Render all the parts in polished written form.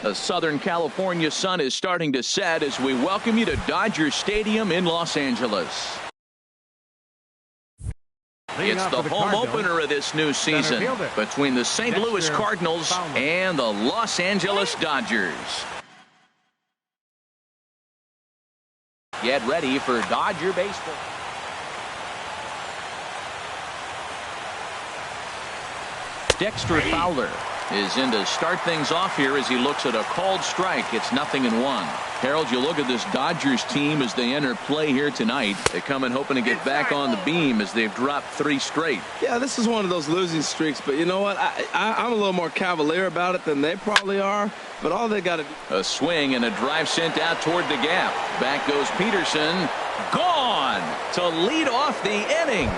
The Southern California sun is starting to set as we welcome you to Dodger Stadium in Los Angeles. It's the home opener of this new season between the St. Louis Cardinals and the Los Angeles Dodgers. Get ready for Dodger baseball. Dexter Fowler is in to start things off here as he looks at a called strike. It's 0-1. Harold, you look at this Dodgers team as they enter play here tonight. They come in hoping to get back on the beam as they've dropped 3 straight. Yeah, this is one of those losing streaks, but you know what? I'm a little more cavalier about it than they probably are, but all they got to do. A swing and a drive sent out toward the gap. Back goes Peterson. Gone to lead off the inning.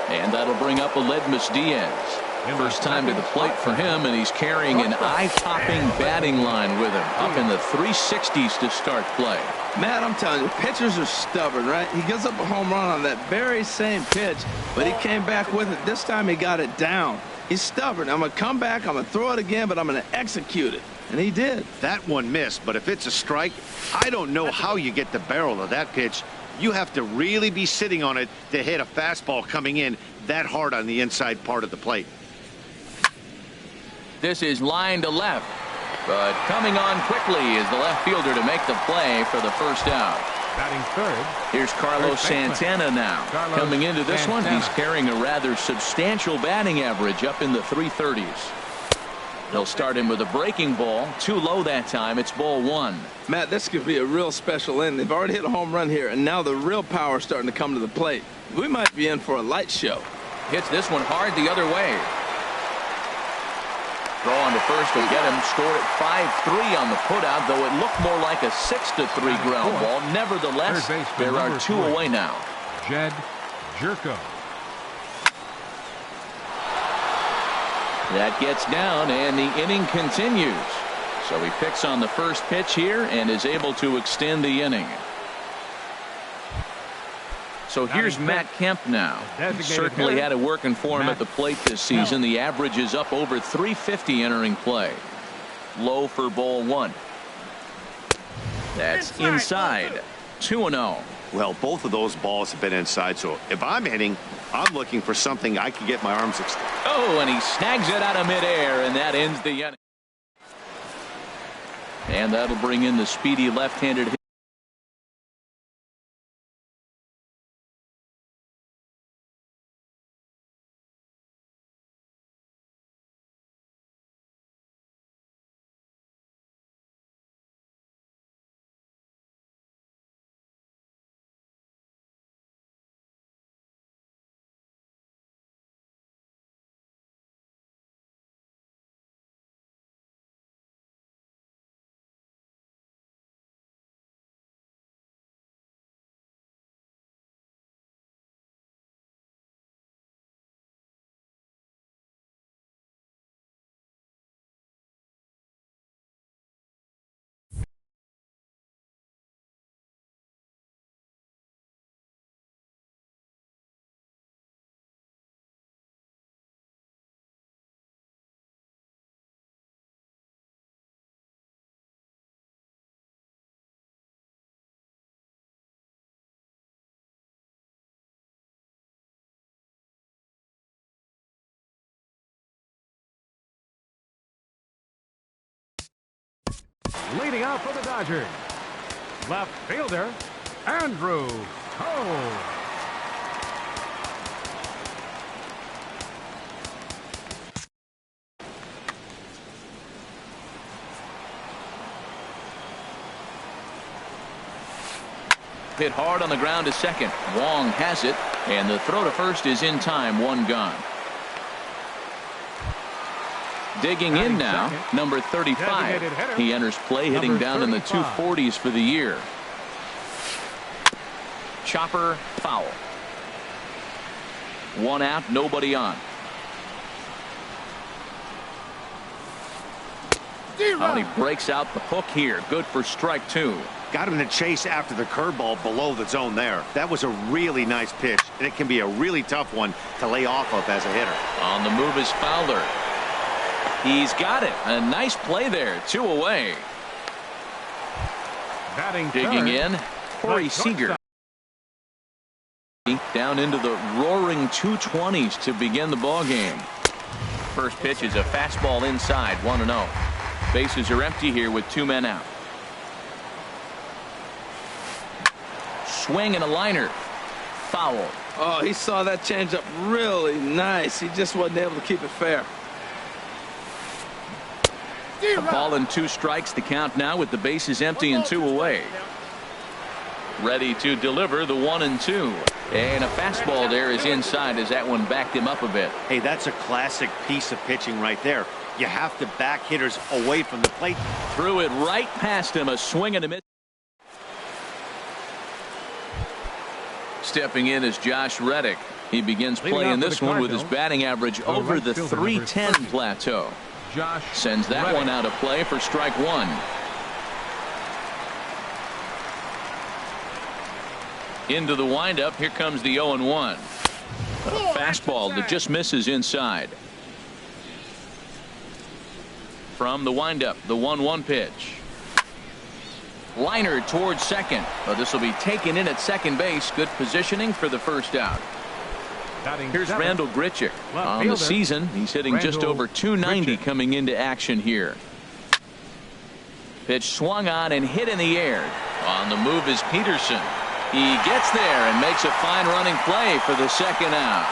And that'll bring up Aledmus Diaz. First time to the plate for him, and he's carrying an eye-popping batting line with him. Up in the 360s to start play. Matt, I'm telling you, pitchers are stubborn, right? He gives up a home run on that very same pitch, but he came back with it. This time he got it down. He's stubborn. I'm going to come back, I'm going to throw it again, but I'm going to execute it. And he did. That one missed, but if it's a strike, I don't know how you get the barrel of that pitch. You have to really be sitting on it to hit a fastball coming in that hard on the inside part of the plate. This is line to left, but coming on quickly is the left fielder to make the play for the first out. Batting third. Here's Carlos Santana now. Coming into this one, he's carrying a rather substantial batting average up in the 330s. They'll start him with a breaking ball. Too low that time. It's ball 1. Matt, this could be a real special inning. They've already hit a home run here, and now the real power is starting to come to the plate. We might be in for a light show. Hits this one hard the other way. Throw on to first will get him. Scored at 5-3 on the putout, though it looked more like a 6-3 ground ball. Nevertheless, there are 2 away now. Jed Jerko. That gets down, and the inning continues. So he picks on the first pitch here and is able to extend the inning. So here's Matt Kemp now. Certainly had it working for him at the plate this season. The average is up over 350 entering play. Low for ball 1. That's inside. 2-0. Well, both of those balls have been inside, so if I'm hitting, I'm looking for something I can get my arms extended. Oh, and he snags it out of midair, and that ends the inning. And that'll bring in the speedy left-handed hit. Leading out for the Dodgers, left fielder Andrew Cole. Hit hard on the ground to second. Wong has it, and the throw to first is in time. 1 gone. Digging in now, number 35. He enters play hitting down in the 240s for the year. Chopper foul. 1 out, nobody on. Oh, he breaks out the hook here. Good for strike 2. Got him to chase after the curveball below the zone there. That was a really nice pitch, and it can be a really tough one to lay off of as a hitter. On the move is Fowler. He's got it. A nice play there. 2 away. Batting Digging in, Corey Seager. Down into the roaring 220s to begin the ball game. First pitch is a fastball inside, 1-0. Bases are empty here with 2 men out. Swing and a liner. Foul. Oh, he saw that changeup really nice. He just wasn't able to keep it fair. A ball and 2 strikes. The count now with the bases empty and 2 away. Ready to deliver the 1-2. And a fastball there is inside as that one backed him up a bit. Hey, that's a classic piece of pitching right there. You have to back hitters away from the plate. Threw it right past him. A swing and a miss. Stepping in is Josh Reddick. He begins playing this one with his batting average over the .310 plateau. Sends that one out of play for strike 1. Into the windup. Here comes the 0-1. A fastball that just misses inside. From the windup, the 1-1 pitch. Liner towards second. But this will be taken in at second base. Good positioning for the first out. Here's Randall Grichuk. On the season, he's hitting just over .290 coming into action here. Pitch swung on and hit in the air. On the move is Peterson. He gets there and makes a fine running play for the second out.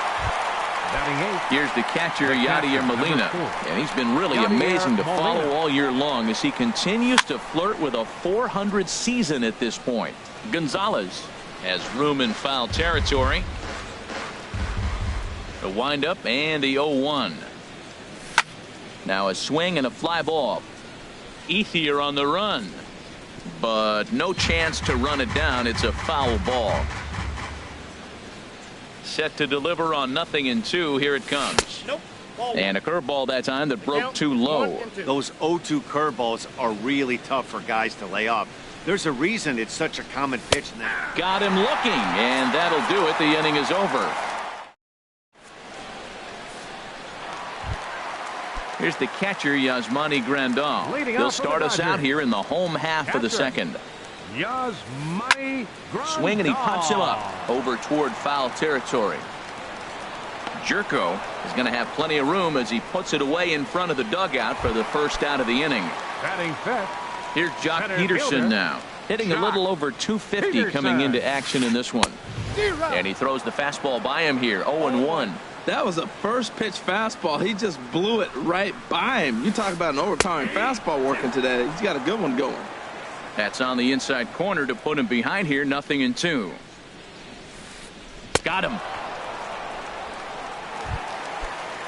Here's the catcher, Yadier Molina. And he's been really amazing to follow all year long as he continues to flirt with a .400 season at this point. Gonzalez has room in foul territory. The windup and the 0-1. Now a swing and a fly ball. Ethier on the run. But no chance to run it down. It's a foul ball. Set to deliver on 0-2. Here it comes. And a curveball that time that broke too low. Those 0-2 curveballs are really tough for guys to lay off. There's a reason it's such a common pitch now. Got him looking, and that'll do it. The inning is over. Here's the catcher, Yasmani Grandal. He'll start us out here in the home half of the second. Swing and he pops him up over toward foul territory. Jerko is going to have plenty of room as he puts it away in front of the dugout for the first out of the inning. Here's Jock Peterson now, hitting a little over .250 coming into action in this one. And he throws the fastball by him here, 0-1. That was a first pitch fastball. He just blew it right by him. You talk about an overpowering fastball working today. He's got a good one going. That's on the inside corner to put him behind here. 0-2. Got him.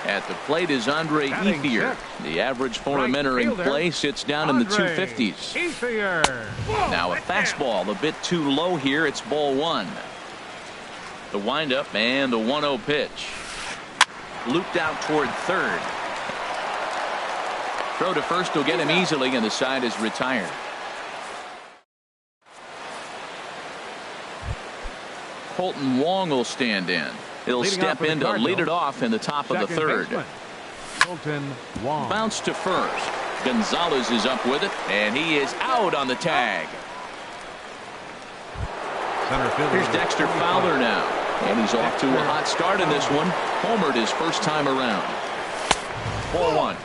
At the plate is Andre Ethier. The average for him entering play sits down in the 250s. Now a fastball a bit too low here. It's ball 1. The windup and the 1-0 pitch. Looped out toward third. Throw to first will get him easily, and the side is retired. Colton Wong will stand in. He'll step in to lead it off in the top of the third. Bounce to first. Gonzalez is up with it, and he is out on the tag. Here's Dexter Fowler now, and he's off to a hot start in this one. Homered his first time around. 4-1.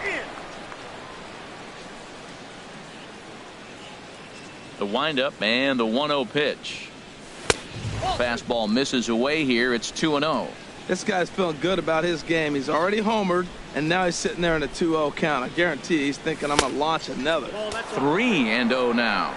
The windup and the 1-0 pitch. Fastball misses away here. It's 2-0. This guy's feeling good about his game. He's already homered, and now he's sitting there in a 2-0 count. I guarantee he's thinking, I'm going to launch another. 3-0 now.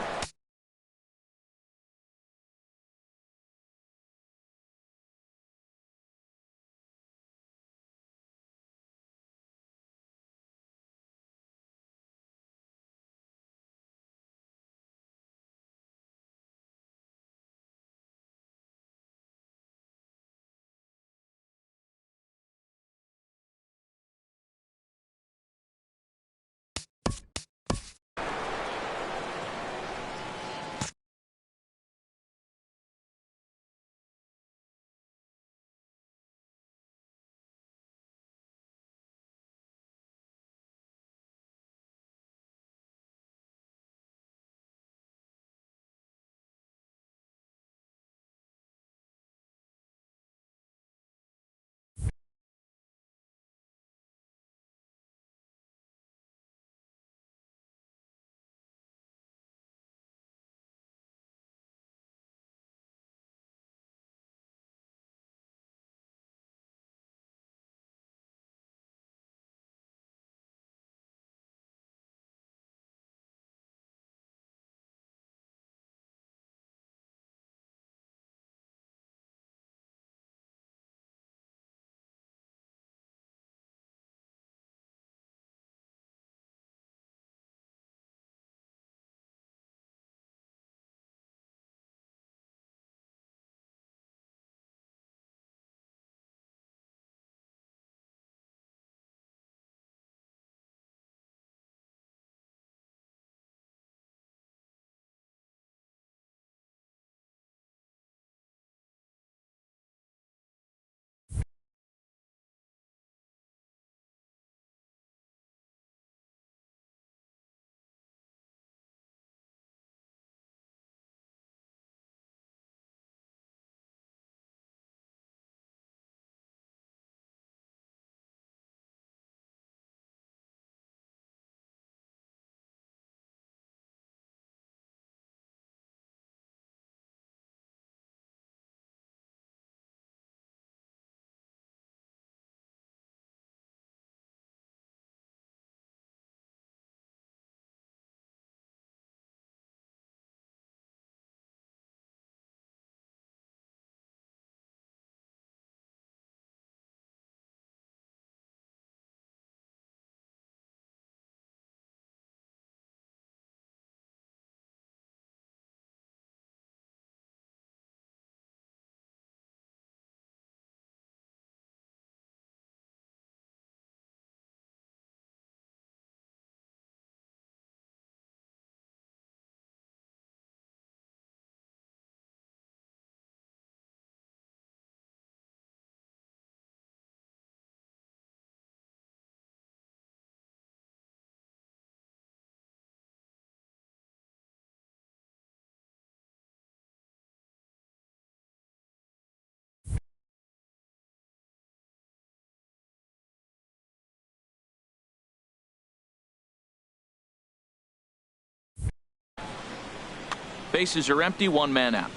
Bases are empty, one man out.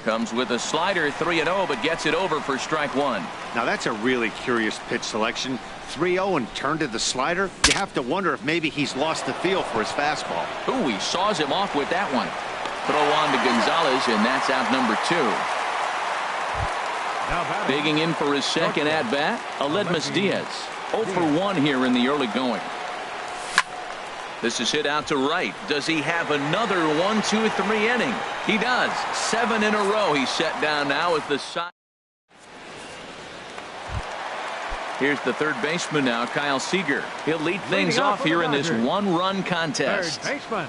Comes with a slider, 3-0, but gets it over for strike one. Now that's a really curious pitch selection. 3-0 and turned to the slider. You have to wonder if maybe he's lost the feel for his fastball. Ooh, he saws him off with that one. Throw on to Gonzalez, and that's out number 2. Digging in for his second at-bat, Aledmus Diaz. 0 for 1 here in the early going. This is hit out to right. Does he have another 1, 2, 3 inning? He does. 7 in a row. He's set down now with the side. Here's the third baseman now, Kyle Seager. He'll lead things off here in this one-run contest. Third baseman,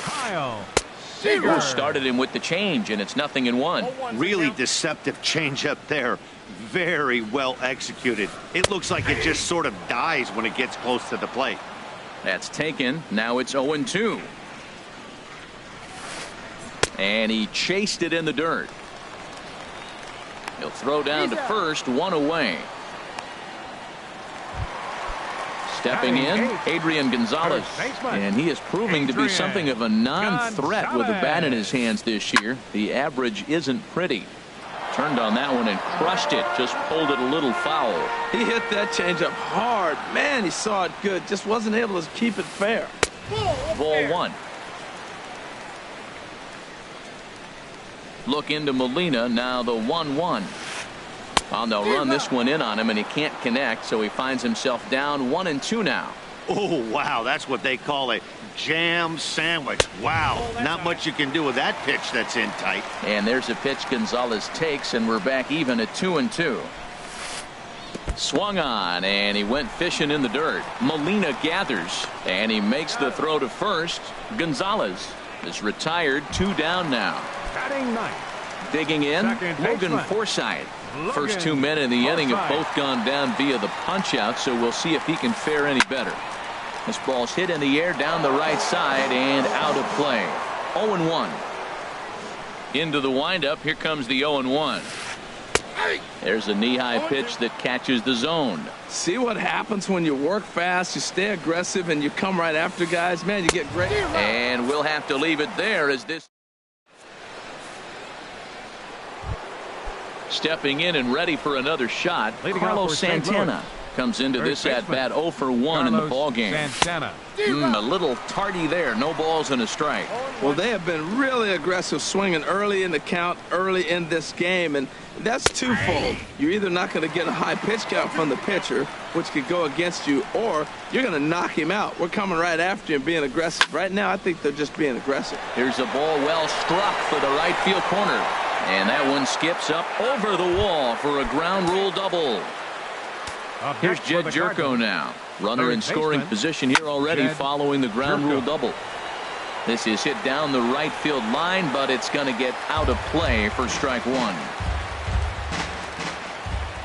Kyle Seager. Started him with the change, and it's 0-1. Really deceptive changeup there. Very well executed. It looks like it just sort of dies when it gets close to the plate. That's taken. Now it's 0-2. And he chased it in the dirt. He'll throw down to first, 1 away. Stepping in, Adrian Gonzalez. And he is proving to be something of a non-threat with the bat in his hands this year. The average isn't pretty. Turned on that one and crushed it. Just pulled it a little foul. He hit that changeup hard. Man, he saw it good. Just wasn't able to keep it fair. Ball 1. Look into Molina. Now the 1-1. Well, they'll run this one in on him, and he can't connect, so he finds himself down 1-2 now. Oh, wow. That's what they call a jam sandwich. Wow. Not much you can do with that pitch that's in tight. And there's a pitch Gonzalez takes, and we're back even at 2-2. Swung on, and he went fishing in the dirt. Molina gathers, and he makes the throw to first. Gonzalez is retired, 2 down now. Batting ninth. Digging in, Logan Forsythe. First 2 men in the inning have both gone down via the punch-out, so we'll see if he can fare any better. This ball's hit in the air down the right side and out of play. 0-1. Into the windup. Here comes the 0-1. There's a knee-high pitch that catches the zone. See what happens when you work fast, you stay aggressive, and you come right after guys. Man, you get great. And we'll have to leave it there as this. Stepping in and ready for another shot, Carlos Santana comes into this at-bat 0 for 1 in the ballgame. A little tardy there. No balls and a strike. Well, they have been really aggressive swinging early in the count, early in this game, and that's twofold. You're either not going to get a high pitch count from the pitcher, which could go against you, or you're going to knock him out. We're coming right after him, being aggressive. Right now, I think they're just being aggressive. Here's a ball well struck for the right field corner. And that one skips up over the wall for a ground rule double. Here's Jed Jerko now. Runner in scoring position here already following the ground rule double. This is hit down the right field line, but it's going to get out of play for strike 1.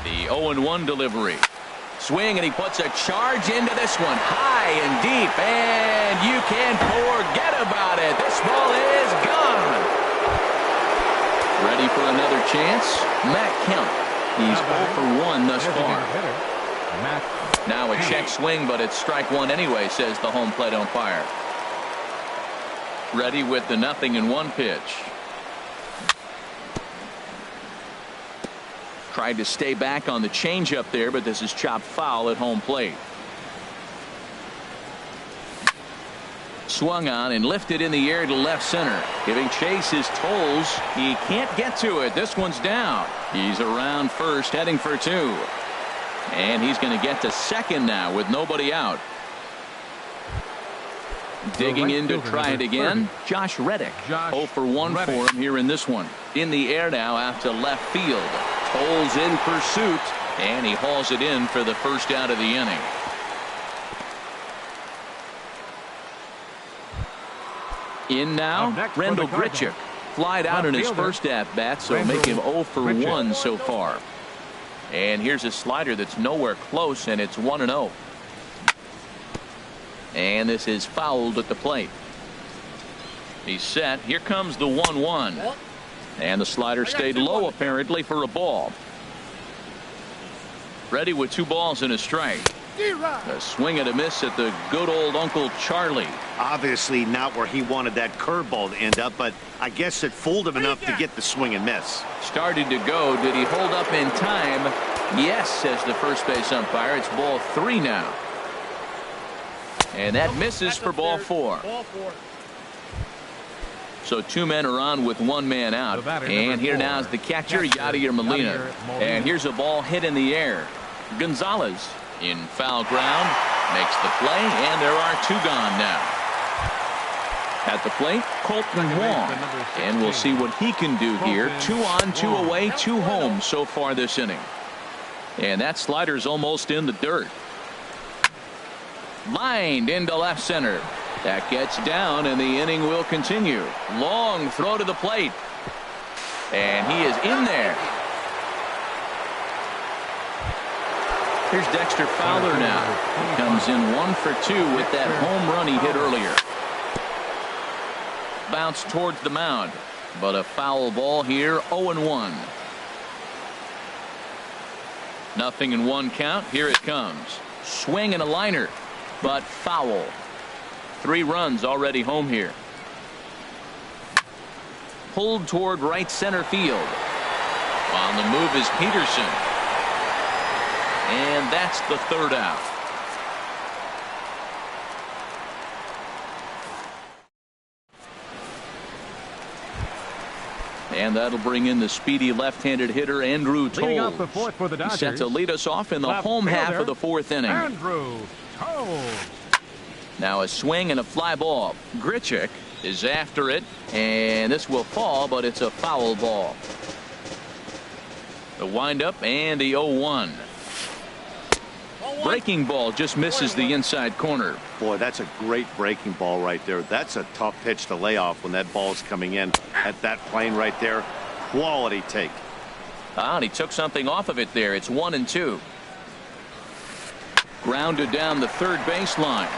The 0-1 delivery. Swing, and he puts a charge into this one. High and deep, and you can forget about it. This ball is gone. Ready for another chance? Matt Kemp. He's 0 for 1 thus far. Now a check swing, but it's strike 1 anyway, says the home plate umpire. Ready with the 0-1 pitch. Tried to stay back on the changeup there, but this is chopped foul at home plate. Swung on and lifted in the air to left center, giving Chase his tolls. He can't get to it. This one's down. He's around first, heading for 2. And he's going to get to second now with nobody out. Digging in to try it again, Josh Reddick. 0 for 1 for him here in this one. In the air now out to left field. Tolls in pursuit, and he hauls it in for the first out of the inning. In now, Randall Grichuk. Flied out in his first at-bat, so make him 0 for 1 so far. And here's a slider that's nowhere close, and it's 1-0. And this is fouled at the plate. He's set. Here comes the 1-1. And the slider stayed low apparently for a ball. Ready with 2 balls and a strike. A swing and a miss at the good old Uncle Charlie. Obviously not where he wanted that curveball to end up, but I guess it fooled him enough to get the swing and miss. Started to go. Did he hold up in time? Yes, says the first base umpire. It's ball 3 now. And that misses for ball 4. So 2 men are on with 1 man out. And here now is the catcher, Yadier Molina. And here's a ball hit in the air. Gonzalez in foul ground makes the play, and there are 2 gone now. At the plate, Colton Wong. And we'll see what he can do here. 2 on, 2 away, 2 home so far this inning. And that slider's almost in the dirt. Lined into left center. That gets down, and the inning will continue. Long throw to the plate. And he is in there. Here's Dexter Fowler now. He comes in 1 for 2 with that home run he hit earlier. Bounce towards the mound, but a foul ball here. 0-1. Nothing in 1 count. Here it comes. Swing and a liner, but foul. 3 runs already home here. Pulled toward right center field. On the move is Peterson. And that's the 3rd out. And that'll bring in the speedy left-handed hitter, Andrew Toles. Leading off the 4th for the Dodgers. He's set to lead us off in the home half of the 4th inning. Andrew Toles. Now a swing and a fly ball. Grichuk is after it, and this will fall, but it's a foul ball. The windup and the 0-1. Breaking ball just misses the inside corner. Boy, that's a great breaking ball right there. That's a tough pitch to lay off when that ball's coming in at that plane right there. Quality take. And he took something off of it there. It's 1-2. Grounded down the 3rd baseline.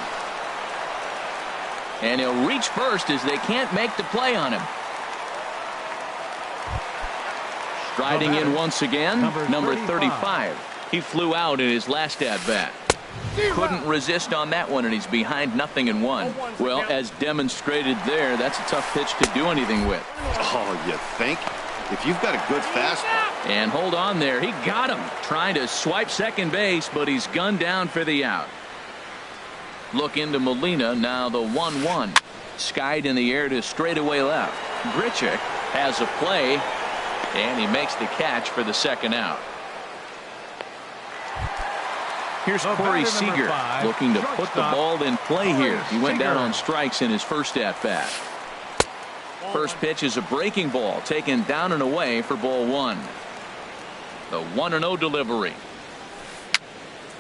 And he'll reach first as they can't make the play on him. Striding in once again, number 35. He flew out in his last at-bat. Couldn't resist on that one, and he's behind 0-1. Well, as demonstrated there, that's a tough pitch to do anything with. Oh, you think? If you've got a good fastball. And hold on there. He got him. Trying to swipe second base, but he's gunned down for the out. Look into Molina. Now the 1-1. Skied in the air to straightaway left. Grichuk has a play, and he makes the catch for the 2nd out. Here's Corey Seager looking to put the ball in play here. He went down on strikes in his first at-bat. First pitch is a breaking ball taken down and away for ball 1. The 1-0 delivery.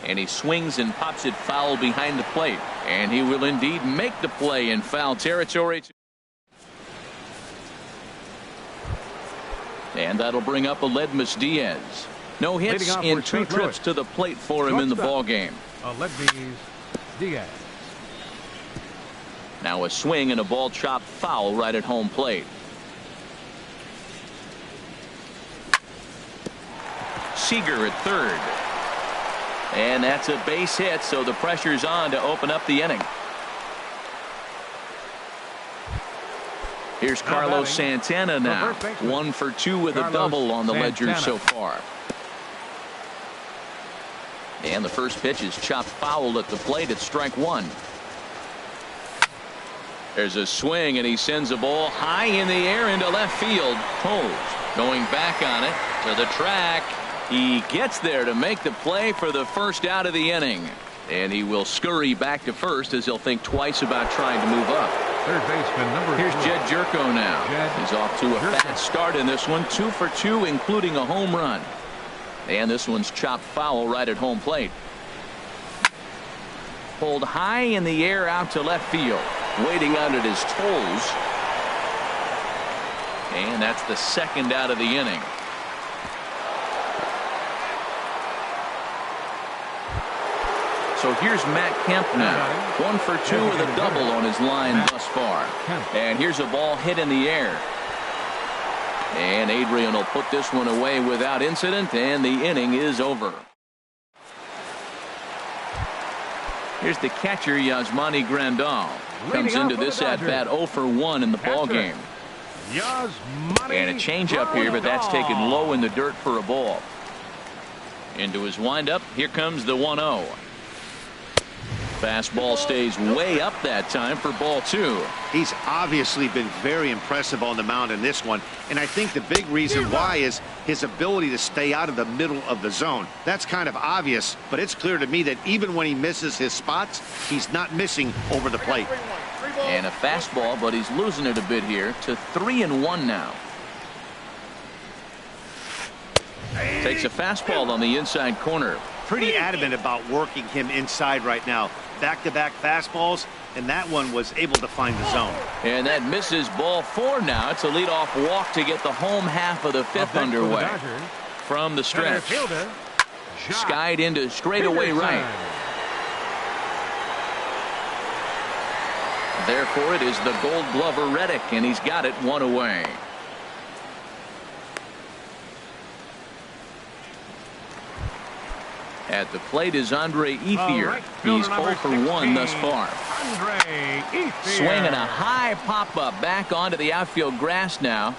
And he swings and pops it foul behind the plate. And he will indeed make the play in foul territory. And that'll bring up Aledmus Diaz. No hits in 2 trips to the plate for him in the ball game. Aledmus Diaz. Now a swing and a ball chopped foul right at home plate. Seager at 3rd. And that's a base hit, so the pressure's on to open up the inning. Here's Carlos Santana now. 1 for 2 with a double on the ledger so far. And the first pitch is chopped foul at the plate at strike 1. There's a swing, and he sends a ball high in the air into left field. Toles going back on it to the track. He gets there to make the play for the 1st out of the inning. And he will scurry back to first as he'll think twice about trying to move up. Third baseman number 4. Here's Jed Jerko now. He's off to a fast start in this one. 2 for 2, including a home run. And this one's chopped foul right at home plate. Pulled high in the air out to left field. Waiting on it is Toles. And that's the 2nd out of the inning. So here's Matt Kemp now. 1 for 2 with a double on his line thus far. And here's a ball hit in the air. And Adrian will put this one away without incident, and the inning is over. Here's the catcher, Yasmani Grandal. Comes into this at-bat 0 for 1 in the ball game. And a changeup here, but that's taken low in the dirt for a ball. Into his windup. Here comes the 1-0. Fastball stays way up that time for ball 2. He's obviously been very impressive on the mound in this one, and I think the big reason why is his ability to stay out of the middle of the zone. That's kind of obvious, but it's clear to me that even when he misses his spots, he's not missing over the plate. And a fastball, but he's losing it a bit here to 3-1 now. Takes a fastball on the inside corner. Pretty adamant about working him inside right now. Back-to-back fastballs, and that one was able to find the zone. And that misses ball 4 now. It's a leadoff walk to get the home half of the 5th underway. From the stretch. Skied into straightaway right. Therefore, it is the Gold Glover Reddick, and he's got it 1 away. At the plate is Andre Ethier. He's 0 for 1 thus far. Swinging a high pop-up back onto the outfield grass now.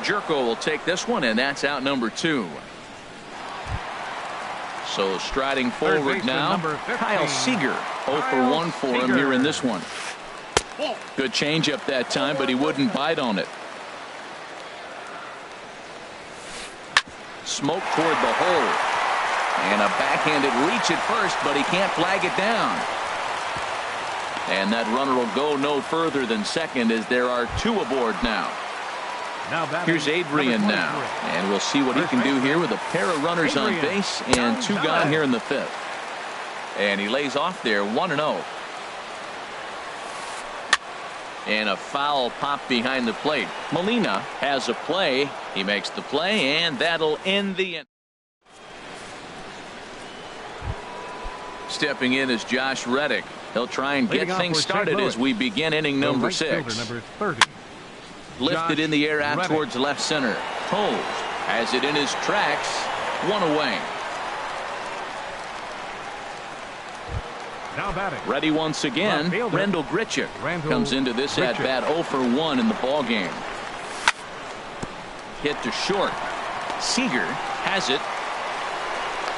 Jerko will take this one, and that's out number 2. So striding forward now, Kyle Seager. 0 for 1 for him here in this one. Good changeup that time, but he wouldn't bite on it. Smoke toward the hole. And a backhanded reach at first, but he can't flag it down. And that runner will go no further than second as there are 2 aboard now. Here's Adrian now. And we'll see what he can do here with a pair of runners on base and 2 gone here in the 5th. And he lays off there 1-0. And a foul pop behind the plate. Molina has a play. He makes the play, and that'll end the inning. Stepping in is Josh Reddick. He'll try and get things started as we begin inning number 6. Lifted in the air out towards left center. Pulls. Has it in his tracks. 1 away. Now batting. Ready once again. Rendell Grichuk comes into this at bat 0 for 1 in the ball game. Hit to short. Seager has it.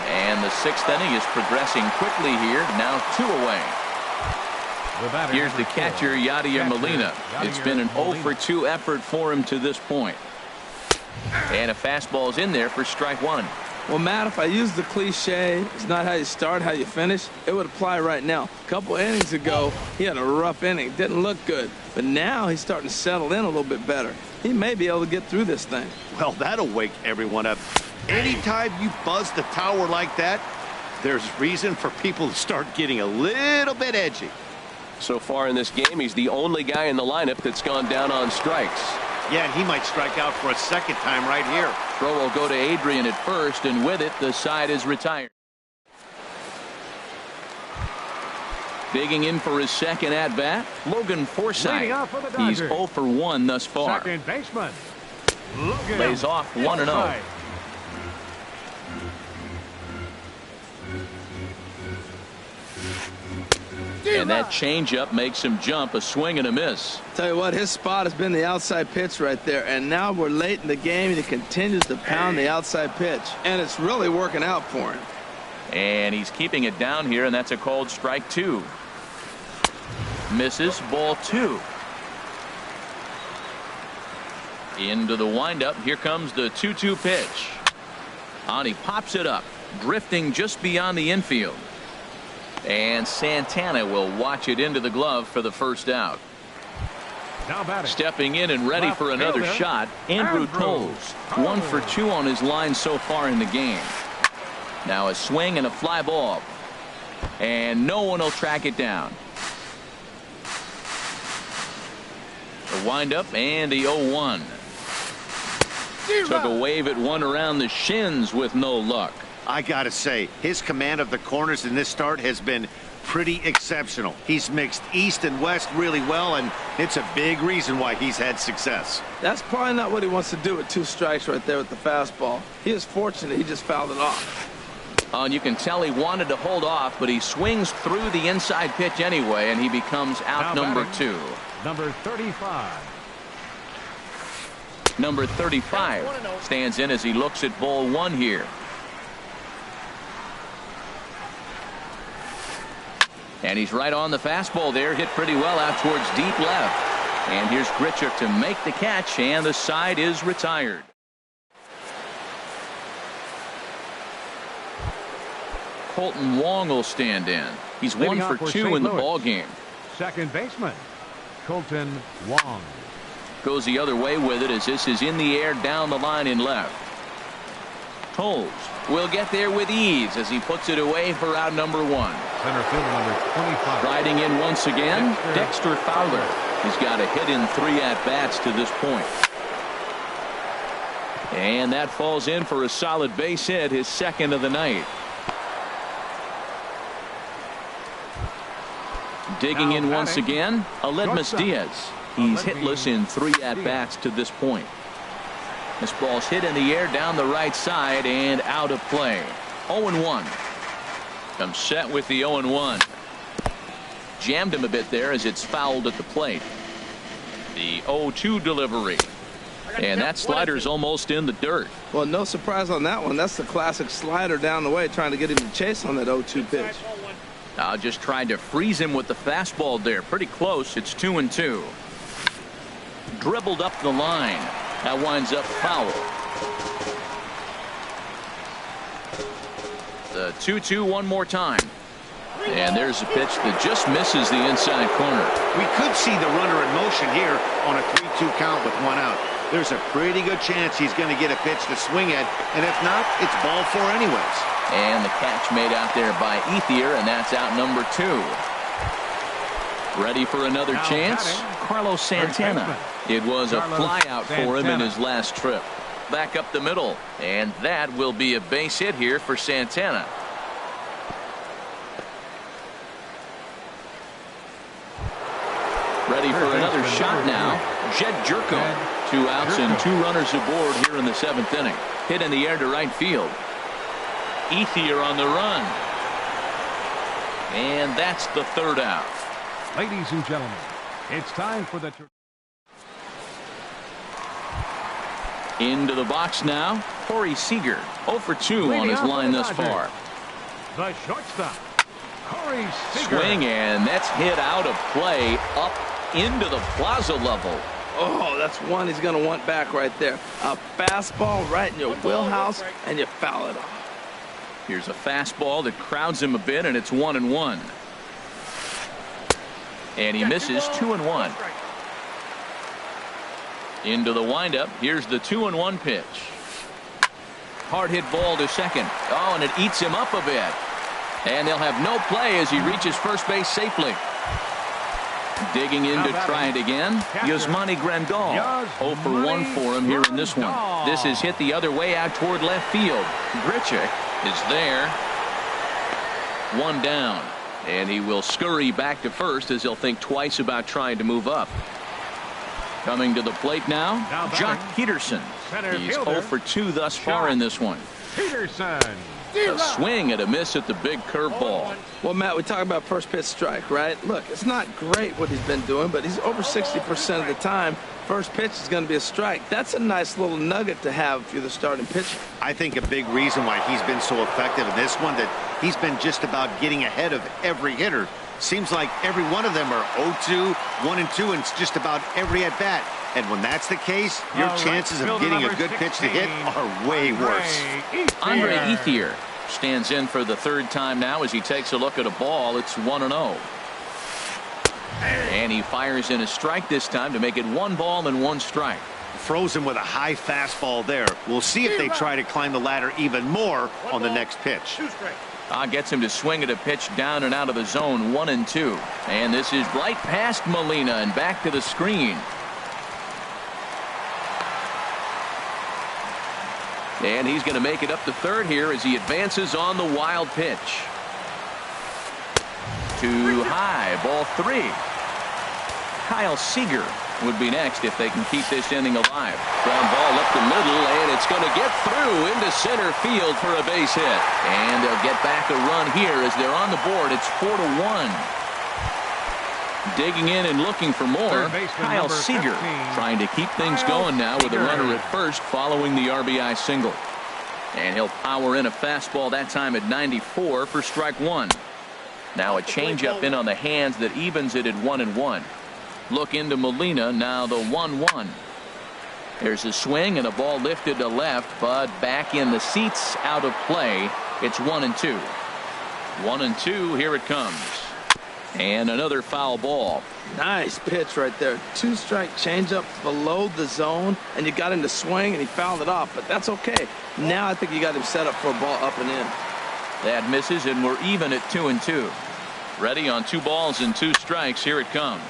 And the 6th inning is progressing quickly here. Now 2 away. Here's the catcher, Yadier Molina. It's been an 0 for 2 effort for him to this point. And a fastball's in there for strike 1. Well, Matt, if I use the cliche, it's not how you start, how you finish, it would apply right now. A couple innings ago, he had a rough inning. Didn't look good. But now he's starting to settle in a little bit better. He may be able to get through this thing. Well, that'll wake everyone up. Anytime you buzz the tower like that, there's reason for people to start getting a little bit edgy. So far in this game, he's the only guy in the lineup that's gone down on strikes. Yeah, and he might strike out for a 2nd time right here. Throw will go to Adrian at first, and with it, the side is retired. Digging in for his 2nd at-bat, Logan Forsythe. He's 0 for 1 thus far. Second baseman. Logan Lays off 1-0. And that changeup makes him jump. A swing and a miss. Tell you what, his spot has been the outside pitch right there. And now we're late in the game, and he continues to pound the outside pitch. And it's really working out for him. And he's keeping it down here, and that's a called strike 2. Misses, ball 2. Into the windup. Here comes the 2-2 pitch. And he pops it up, drifting just beyond the infield. And Santana will watch it into the glove for the first out. Stepping in and ready for another shot, Andrew Toles. 1 for 2 on his line so far in the game. Now a swing and a fly ball. And no one will track it down. The windup and the 0-1. Took a wave at one around the shins with no luck. I gotta say, his command of the corners in this start has been pretty exceptional. He's mixed east and west really well, and it's a big reason why he's had success. That's probably not what he wants to do with 2 strikes right there with the fastball. He is fortunate he just fouled it off. And you can tell he wanted to hold off, but he swings through the inside pitch anyway, and he becomes out number 2. Number 35. Number 35 stands in as he looks at ball 1 here. And he's right on the fastball there, hit pretty well out towards deep left. And here's Grichuk to make the catch, and the side is retired. Colton Wong will stand in. He's 1 for 2 in the ball game. Second baseman, Colton Wong. Goes the other way with it as this is in the air down the line in left. Toles will get there with ease as he puts it away for out number 1. Center fielder number 25. Riding in once again, Dexter Fowler. He's got a hit in 3 at-bats to this point. And that falls in for a solid base hit, his second of the night. Digging in once again, Aledmus Diaz. He's hitless in 3 at-bats to this point. This ball's hit in the air down the right side and out of play. 0-1. Comes set with the 0-1. Jammed him a bit there as it's fouled at the plate. The 0-2 delivery. And that slider's almost in the dirt. Well, no surprise on that one. That's the classic slider down the way, trying to get him to chase on that 0-2 pitch. Just tried to freeze him with the fastball there. Pretty close. It's 2-2. Dribbled up the line. That winds up foul. The 2-2 one more time. And there's a pitch that just misses the inside corner. We could see the runner in motion here on a 3-2 count with 1 out. There's a pretty good chance he's going to get a pitch to swing at, and if not, it's ball 4 anyways. And the catch made out there by Ethier, and that's out number 2. Ready for another chance? Carlos Santana. It was a flyout for him in his last trip. Back up the middle, and that will be a base hit here for Santana. Ready for another shot now. Jed Jerko. 2 outs and 2 runners aboard here in the 7th inning. Hit in the air to right field. Ethier on the run. And that's the 3rd out. Ladies and gentlemen, it's time for the... Into the box now, Corey Seager. 0 for 2 on his line thus far. The shortstop, Corey Seager. Swing, and that's hit out of play up into the plaza level. Oh, that's one he's going to want back right there. A fastball right in your wheelhouse, and you foul it off. Here's a fastball that crowds him a bit, and it's 1-1. And he misses 2-1. Into the windup. Here's the 2-1 pitch. Hard hit ball to second. Oh, and it eats him up a bit. And they'll have no play as he reaches first base safely. Digging in to try it again. Yasmani Grandal. 0 for 1 for him here in this one. This is hit the other way out toward left field. Grichuk is there. 1 down. And he will scurry back to first as he'll think twice about trying to move up. Coming to the plate now, Jock Peterson. He's 0 for 2 thus far in this one. Peterson. A swing and a miss at the big curveball. Well, Matt, we talk about first pitch strike, right? Look, it's not great what he's been doing, but he's over 60% of the time. First pitch is going to be a strike. That's a nice little nugget to have if you're the starting pitcher. I think a big reason why he's been so effective in this one, that he's been just about getting ahead of every hitter. Seems like every one of them are 0-2, 1-2, and it's just about every at-bat. And when that's the case, your chances of getting a good pitch to hit are way worse. Andre Ethier stands in for the 3rd time now as he takes a look at a ball. It's 1-0. And he fires in a strike this time to make it 1 ball and 1 strike. Frozen with a high fastball there. We'll see if they try to climb the ladder even more on the next pitch. Gets him to swing at a pitch down and out of the zone. 1-2. And this is right past Molina and back to the screen. And he's going to make it up to 3rd here as he advances on the wild pitch. Too high, ball 3. Kyle Seager would be next if they can keep this inning alive. Ground ball up the middle, and it's going to get through into center field for a base hit. And they'll get back a run here as they're on the board. It's 4-1. Digging in and looking for more, Kyle Seager trying to keep things going now with a runner at first following the RBI single. And he'll power in a fastball that time at 94 for strike one. Now a changeup in on the hands that evens it at 1-1. Look into Molina, now the 1-1. There's a swing and a ball lifted to left, but back in the seats, out of play. It's 1-2. 1-2, here it comes. And another foul ball. Nice pitch right there. 2-strike changeup below the zone, and you got him to swing, and he fouled it off, but that's okay. Now I think you got him set up for a ball up and in. That misses, and we're even at 2-2. Ready on 2 balls and 2 strikes. Here it comes.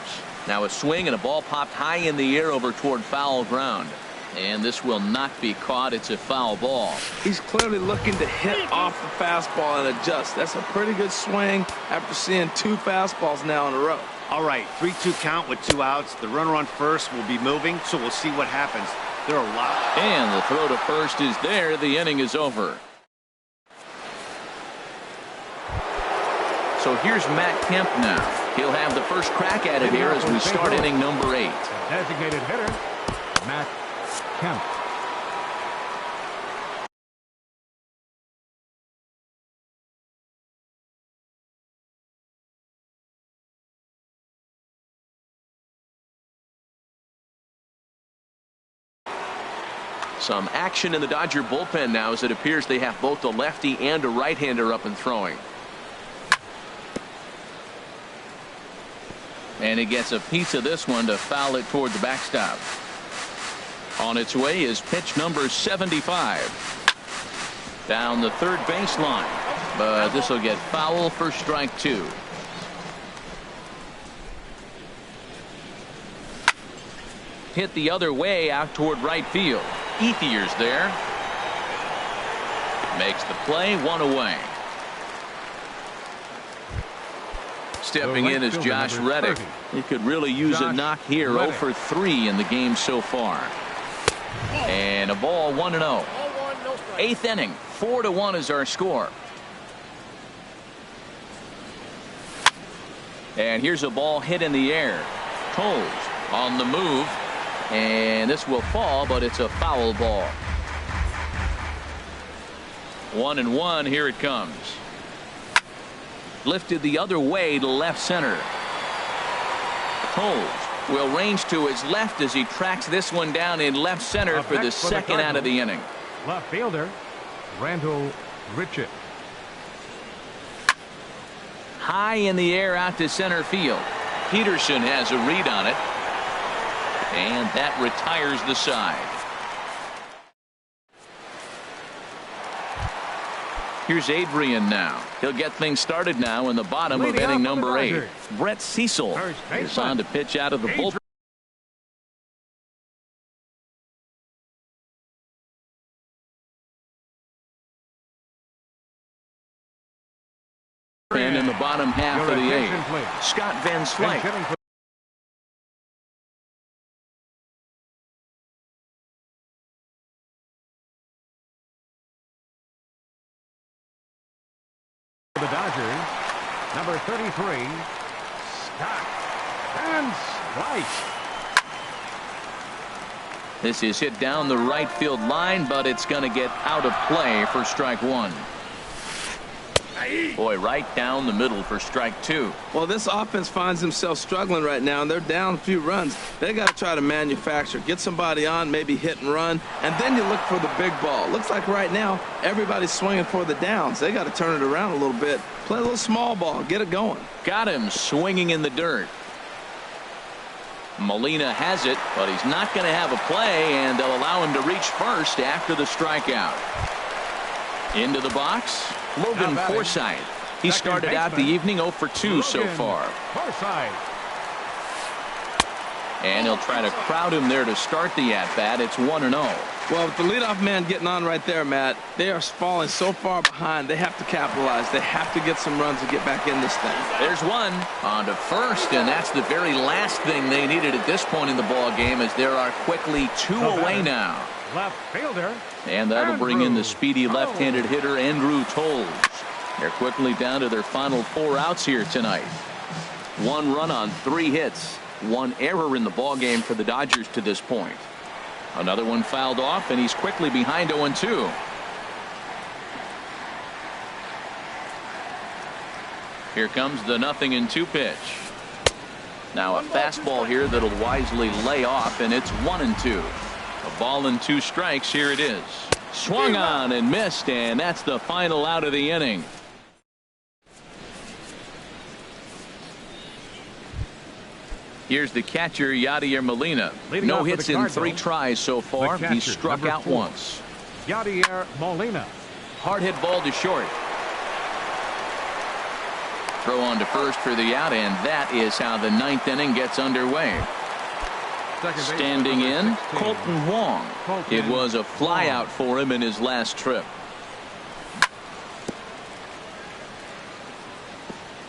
Now a swing and a ball popped high in the air over toward foul ground. And this will not be caught. It's a foul ball. He's clearly looking to hit off the fastball and adjust. That's a pretty good swing after seeing 2 fastballs now in a row. All right, 3-2 count with 2 outs. The runner on first will be moving, so we'll see what happens. There are a lot. And the throw to first is there. The inning is over. So here's Matt Kemp now. He'll have the first crack at it here as we start inning number 8. Designated hitter, Matt Kemp. Some action in the Dodger bullpen now as it appears they have both a lefty and a right-hander up and throwing. And he gets a piece of this one to foul it toward the backstop. On its way is pitch number 75. Down the third baseline. But this will get foul for strike 2. Hit the other way out toward right field. Ethier's there. Makes the play, 1 away. Stepping in is Josh Reddick. He could really use a knock here. 0 for 3 in the game so far. And a ball, 1-0. 8th inning, 4-1 is our score. And here's a ball hit in the air. Coles on the move. And this will fall, but it's a foul ball. 1-1, here it comes. Lifted the other way to left center. Coles will range to his left as he tracks this one down in left center for the second out of the inning. Left fielder, Randall Richett. High in the air out to center field. Peterson has a read on it. And that retires the side. Here's Adrian now. He'll get things started now in the bottom of inning number 8. Brett Cecil is on to pitch out of the bullpen. And in the bottom half of the 8th, Scott Van Slyke. The Dodgers, number 33, Scott Van Slyke. This is hit down the right field line, but it's going to get out of play for strike 1. Boy, right down the middle for strike 2. Well, this offense finds themselves struggling right now, and they're down a few runs. They got to try to manufacture, get somebody on, maybe hit and run, and then you look for the big ball. Looks like right now everybody's swinging for the downs. They got to turn it around a little bit, play a little small ball, get it going. Got him swinging in the dirt. Molina has it, but he's not going to have a play, and they'll allow him to reach first after the strikeout. Into the box, Logan Forsythe. He started out the evening 0 for 2 so far. And he'll try to crowd him there to start the at-bat. It's 1-0. Well, with the leadoff man getting on right there, Matt, they are falling so far behind. They have to capitalize. They have to get some runs to get back in this thing. There's one on to first, and that's the very last thing they needed at this point in the ball game, as there are quickly 2 away now. Left fielder. And that'll bring in the speedy left-handed hitter Andrew Tolles. They're quickly down to their final 4 outs here tonight. 1 run on 3 hits. 1 error in the ball game for the Dodgers to this point. Another one fouled off, and he's quickly behind 0-2. Here comes the 0-2 pitch. Now a fastball here that'll wisely lay off, and it's 1-2. A ball and 2 strikes. Here it is. Swung on and missed, and that's the final out of the inning. Here's the catcher, Yadier Molina. No hits in 3 tries so far. He's struck out 4, once. Yadier Molina. Hard hit ball to short. Throw on to first for the out, and that is how the 9th inning gets underway. Standing in, Colton Wong. It was a flyout for him in his last trip.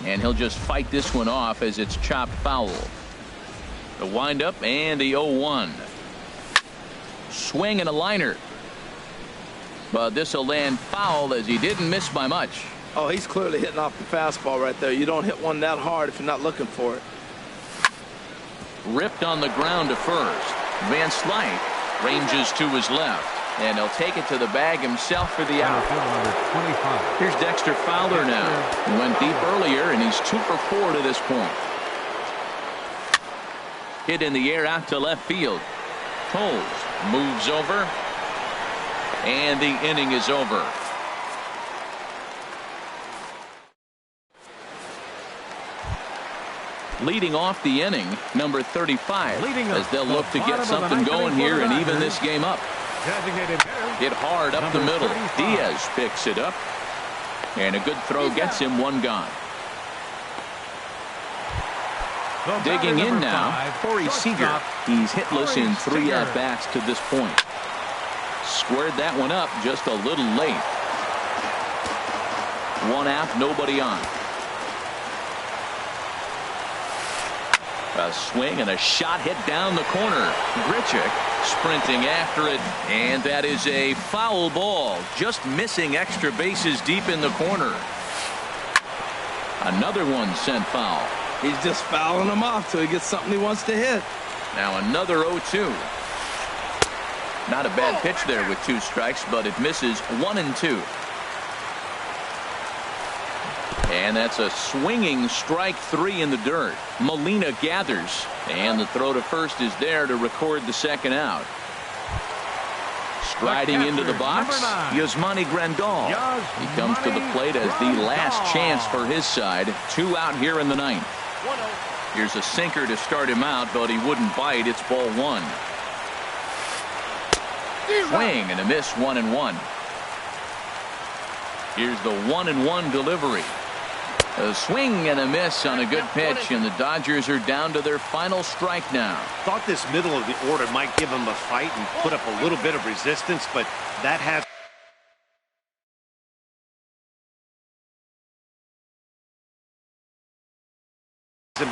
And he'll just fight this one off as it's chopped foul. The windup and the 0-1. Swing and a liner. But this will land foul, as he didn't miss by much. Oh, he's clearly hitting off the fastball right there. You don't hit one that hard if you're not looking for it. Ripped on the ground to first. Van Slyke ranges to his left, and he'll take it to the bag himself for the out. Here's Dexter Fowler now. He went deep earlier, and he's 2 for 4 to this point. Hit in the air out to left field. Tolles moves over, and the inning is over. Leading off the inning, number 35, as they'll look to get something going here and even this game up. Hit hard up the middle. Diaz picks it up, and a good throw gets him 1 gone. Digging in now, Corey Seager. He's hitless in 3 at-bats to this point. Squared that one up just a little late. 1 out, nobody on. A swing and a shot hit down the corner. Grichuk sprinting after it, and that is a foul ball, just missing extra bases deep in the corner. Another one sent foul. He's just fouling them off till he gets something he wants to hit. Now another 0-2. Not a bad pitch there with 2 strikes, but it misses 1-2. And that's a swinging strike 3 in the dirt. Molina gathers, and the throw to first is there to record the 2nd out. Striding into the box, Yasmani Grandal. He comes to the plate as the last chance for his side. 2 out here in the 9th. Here's a sinker to start him out, but he wouldn't bite. It's ball 1. Swing and a miss, 1-1. Here's the 1-1 delivery. A swing and a miss on a good pitch, and the Dodgers are down to their final strike now. Thought this middle of the order might give them a fight and put up a little bit of resistance, but that hasn't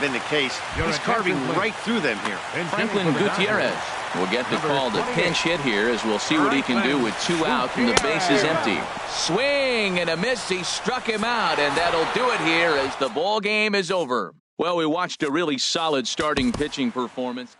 been the case. He's carving right through them here. Franklin Gutierrez will get the call to pinch hit here, as we'll see what he can do with 2 out and the base is empty. Swing and a miss. He struck him out, and that'll do it here as the ball game is over. Well, we watched a really solid starting pitching performance.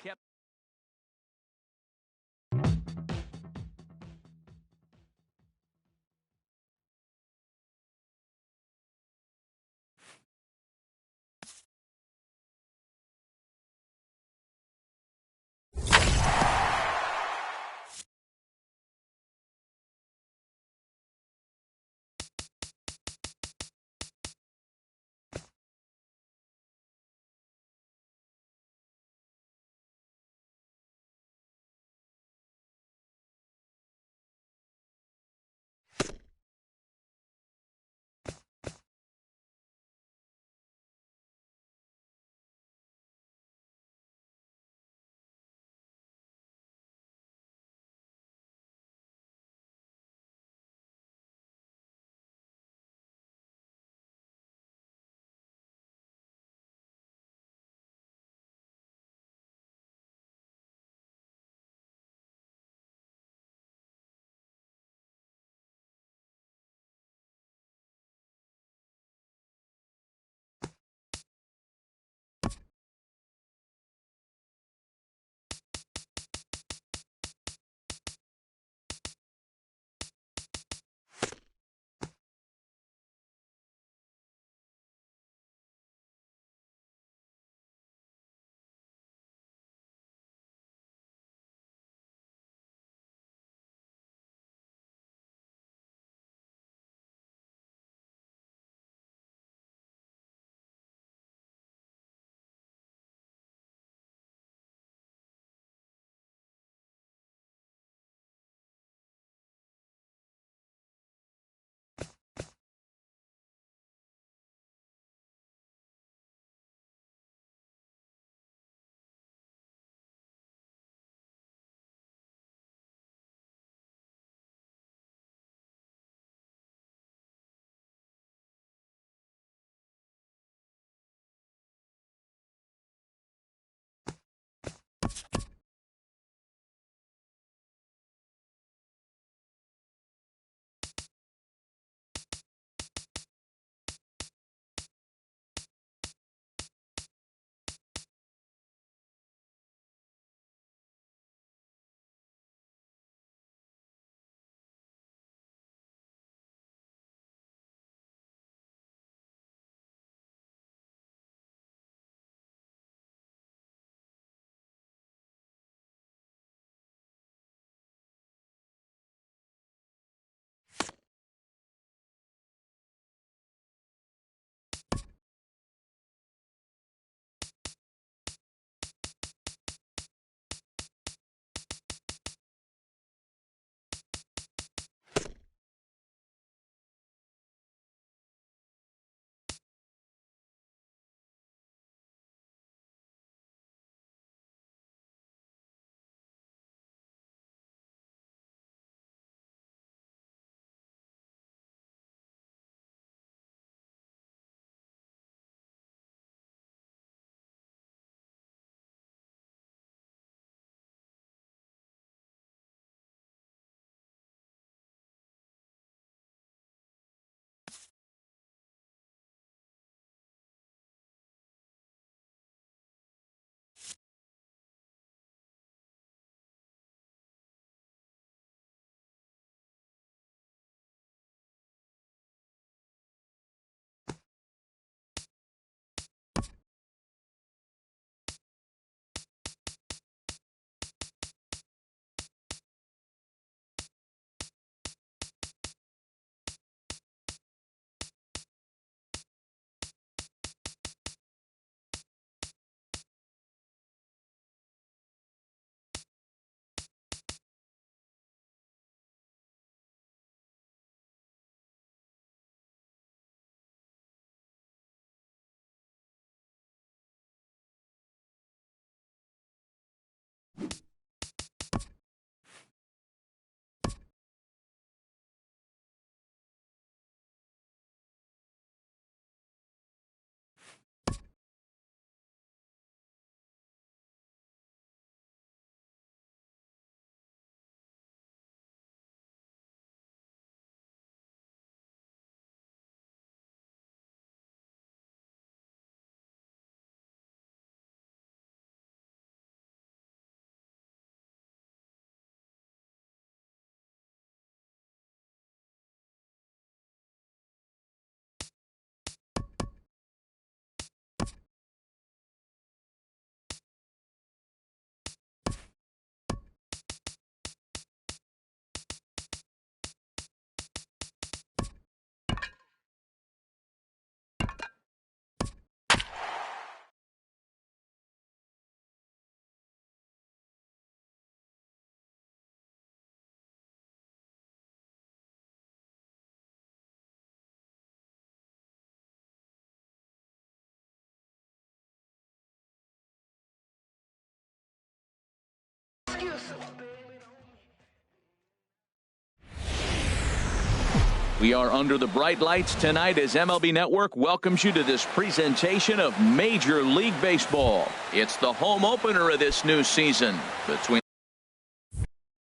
We are under the bright lights tonight as MLB Network welcomes you to this presentation of Major League Baseball. It's the home opener of this new season between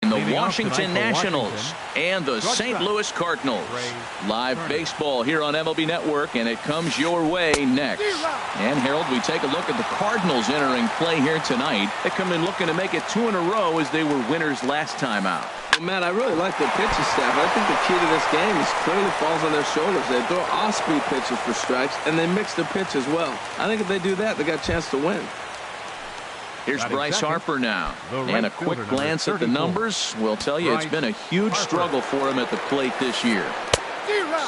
the Washington Nationals and the St. Louis Cardinals. Live baseball here on MLB Network, and it comes your way next. And Harold, we take a look at the Cardinals entering play here tonight. They come in looking to make it 2 in a row as they were winners last time out. Well, Matt, I really like their pitching staff. I think the key to this game is clearly falls on their shoulders. They throw off-speed pitches for strikes, and they mix their pitch as well. I think if they do that, they got a chance to win. Here's Bryce Harper now, and a quick glance at the numbers will tell you it's been a huge struggle for him at the plate this year.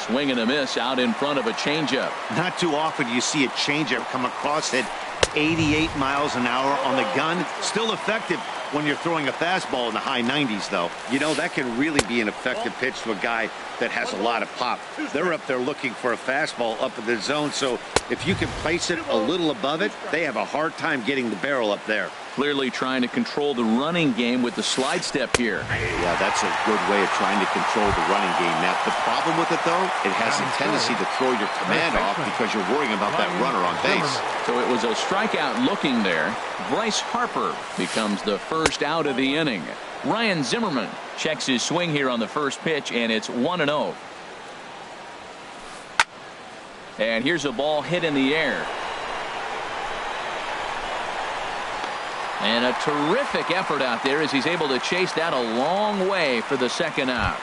Swing and a miss out in front of a changeup. Not too often you see a changeup come across at 88 miles an hour on the gun. Still effective when you're throwing a fastball in the high 90s, though. You know, that can really be an effective pitch to a guy that has a lot of pop. They're up there looking for a fastball up in the zone, so if you can place it a little above it, they have a hard time getting the barrel up there. Clearly trying to control the running game with the slide step here. Yeah, that's a good way of trying to control the running game, Matt. The problem with it, though, it has a tendency to throw your command off because you're worrying about that runner on base. So it was a strikeout looking there. Bryce Harper becomes the first out of the inning. Ryan Zimmerman checks his swing here on the first pitch, and it's 1-0. And here's a ball hit in the air. And a terrific effort out there as he's able to chase that a long way for the second out.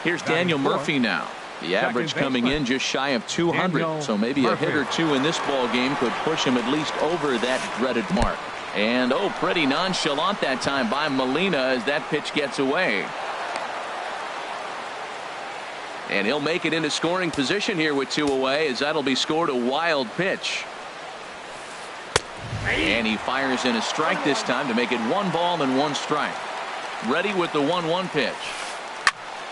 Here's Daniel Murphy now. The average coming in just shy of 200. So maybe a hit or two in this ball game could push him at least over that dreaded mark. And oh, pretty nonchalant that time by Molina as that pitch gets away. And he'll make it into scoring position here with 2 away as that'll be scored a wild pitch. And he fires in a strike this time to make it 1 ball and 1 strike. Ready with the 1-1 pitch.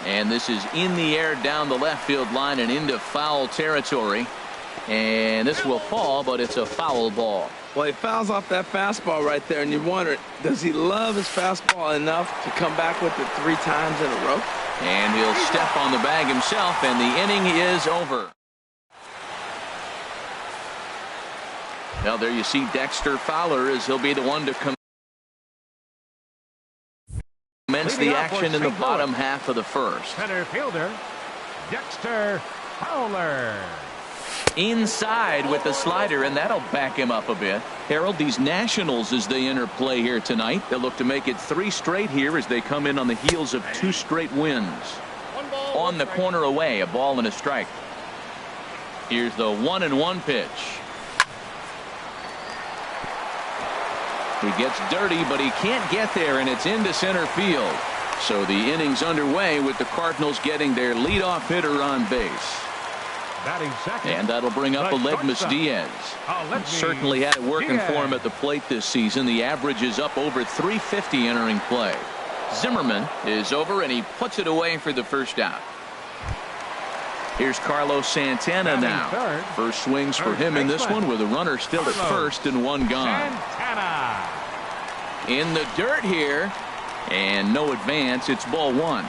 And this is in the air down the left field line and into foul territory. And this will fall, but it's a foul ball. Well, he fouls off that fastball right there, and you wonder, does he love his fastball enough to come back with it 3 times in a row? And he'll step on the bag himself, and the inning is over. Now there you see Dexter Fowler as he'll be the one to commence the action in the bottom half of the first. Center fielder, Dexter Fowler. Inside with the slider, and that'll back him up a bit. Harold, these Nationals as they enter play here tonight, they'll look to make it 3 straight here as they come in on the heels of 2 straight wins. On the corner away, a ball and a strike. Here's the 1-1 pitch. He gets dirty, but he can't get there, and it's into center field. So the inning's underway with the Cardinals getting their leadoff hitter on base. And that'll bring up Aledmus Diaz. Certainly had it working for him at the plate this season. The average is up over 350 entering play. Zimmerman is over, and he puts it away for the first out. Here's Carlos Santana now. First swings for him in this one with a runner still at first and 1 gone. In the dirt here, and no advance. It's ball 1.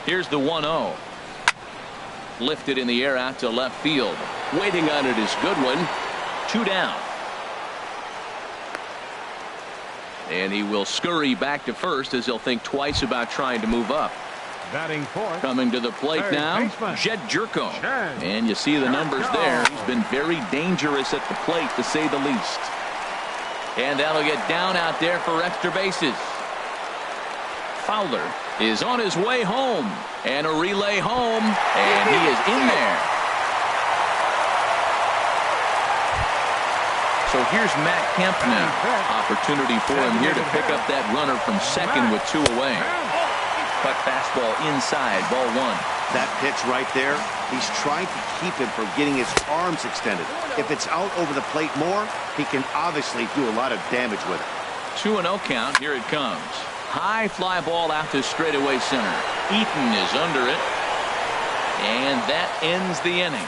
Here's the 1-0. Lifted in the air out to left field. Waiting on it is Goodwin. 2 down. And he will scurry back to first as he'll think twice about trying to move up. Batting fourth. Coming to the plate now, Jed Jerko. And you see the numbers there. He's been very dangerous at the plate, to say the least. And that'll get down out there for extra bases. Fowler is on his way home. And a relay home. And he is in there. So here's Matt Kemp now. Opportunity for him here to pick up that runner from second with 2 away. Cut fastball inside, ball 1. That pitch right there, he's trying to keep him from getting his arms extended. If it's out over the plate more, he can obviously do a lot of damage with it. 2-0 count. Here it comes. High fly ball out to straightaway center. Eaton is under it. And that ends the inning.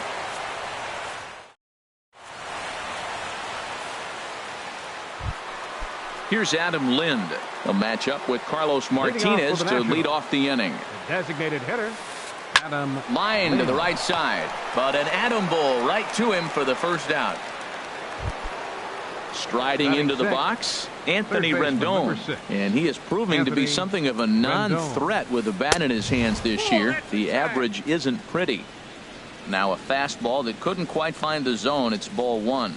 Here's Adam Lind. A matchup with Carlos Martinez to lead off the inning. The designated hitter, Adam Line to the right side. But an Adam Bull right to him for the first out. Striding into the box, Anthony Rendon. And he is proving to be something of a non-threat with the bat in his hands this year. The average isn't pretty. Now a fastball that couldn't quite find the zone. It's ball 1.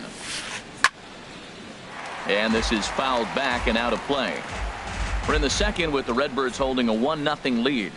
And this is fouled back and out of play. We're in the second with the Redbirds holding a 1-0 lead.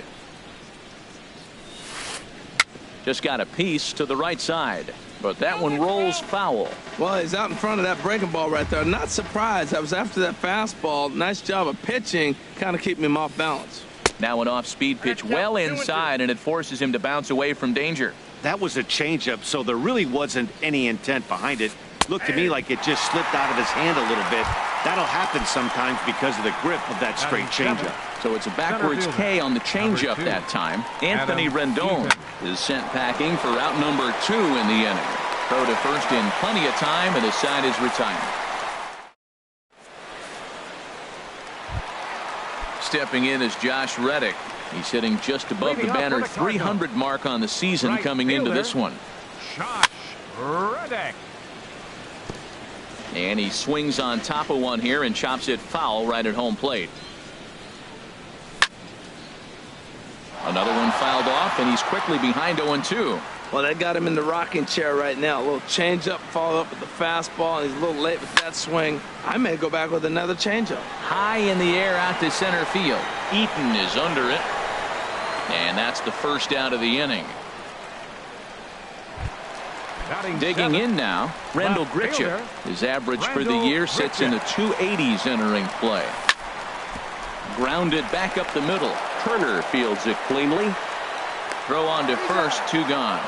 Just got a piece to the right side. But that one rolls foul. Well, he's out in front of that breaking ball right there. Not surprised. I was after that fastball. Nice job of pitching. Kind of keeping him off balance. Now an off-speed pitch well inside, and it forces him to bounce away from danger. That was a changeup, so there really wasn't any intent behind it. Looked to me like it just slipped out of his hand a little bit. That'll happen sometimes because of the grip of that straight changeup. So it's a backwards K on the changeup that time. Anthony Rendon is sent packing for out number 2 in the inning. Throw to first in plenty of time, and the side is retired. stepping in is Josh Reddick. He's hitting just above the banner 300 mark on the season coming into this one. Josh Reddick. And he swings on top of one here and chops it foul right at home plate. Another one fouled off, and he's quickly behind 0-2. Well, that got him in the rocking chair right now. A little changeup, follow up with the fastball, and he's a little late with that swing. I may go back with another changeup. High in the air out to center field. Eaton is under it. And that's the first out of the inning. Digging in now, Rendell Grichuk. His average for the year sits in the 280s entering play. Grounded back up the middle. Turner fields it cleanly. Throw on to first, 2 gone.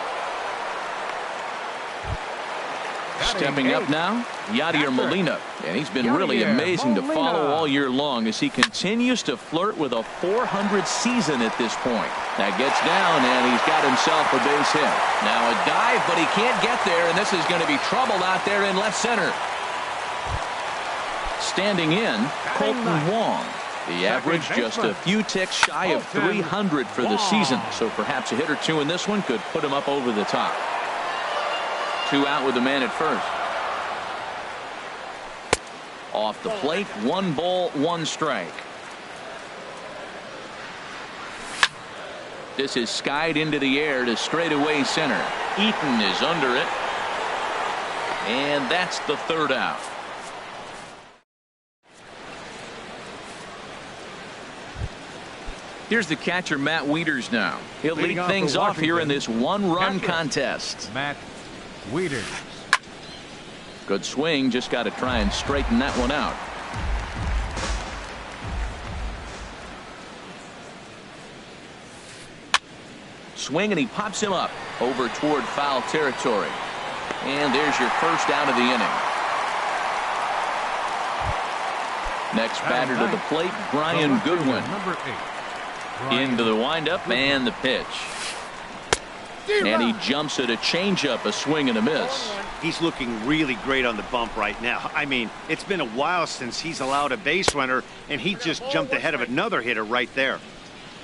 Stepping up now, Yadier Molina. And he's been really amazing to follow all year long as he continues to flirt with a 400 season at this point. That gets down, and he's got himself a base hit. Now a dive, but he can't get there, and this is going to be trouble out there in left center. Standing in, Colton Wong. The average just a few ticks shy of 300 for the season, so perhaps a hit or two in this one could put him up over the top. 2 out with the man at first. Off the plate, 1 ball, 1 strike. This is skied into the air to straightaway center. Eaton is under it. And that's the 3rd out. Here's the catcher, Matt Wieters now. He'll lead things off here in this 1-run contest. Matt Wieters. Good swing, just got to try and straighten that one out. Swing, and he pops him up over toward foul territory. And there's your first out of the inning. Next batter to the plate, Brian Goodwin. Number 8. Into the windup and the pitch. And he jumps at a changeup, a swing and a miss. He's looking really great on the bump right now. I mean, it's been a while since he's allowed a base runner, and he just jumped ahead of another hitter right there.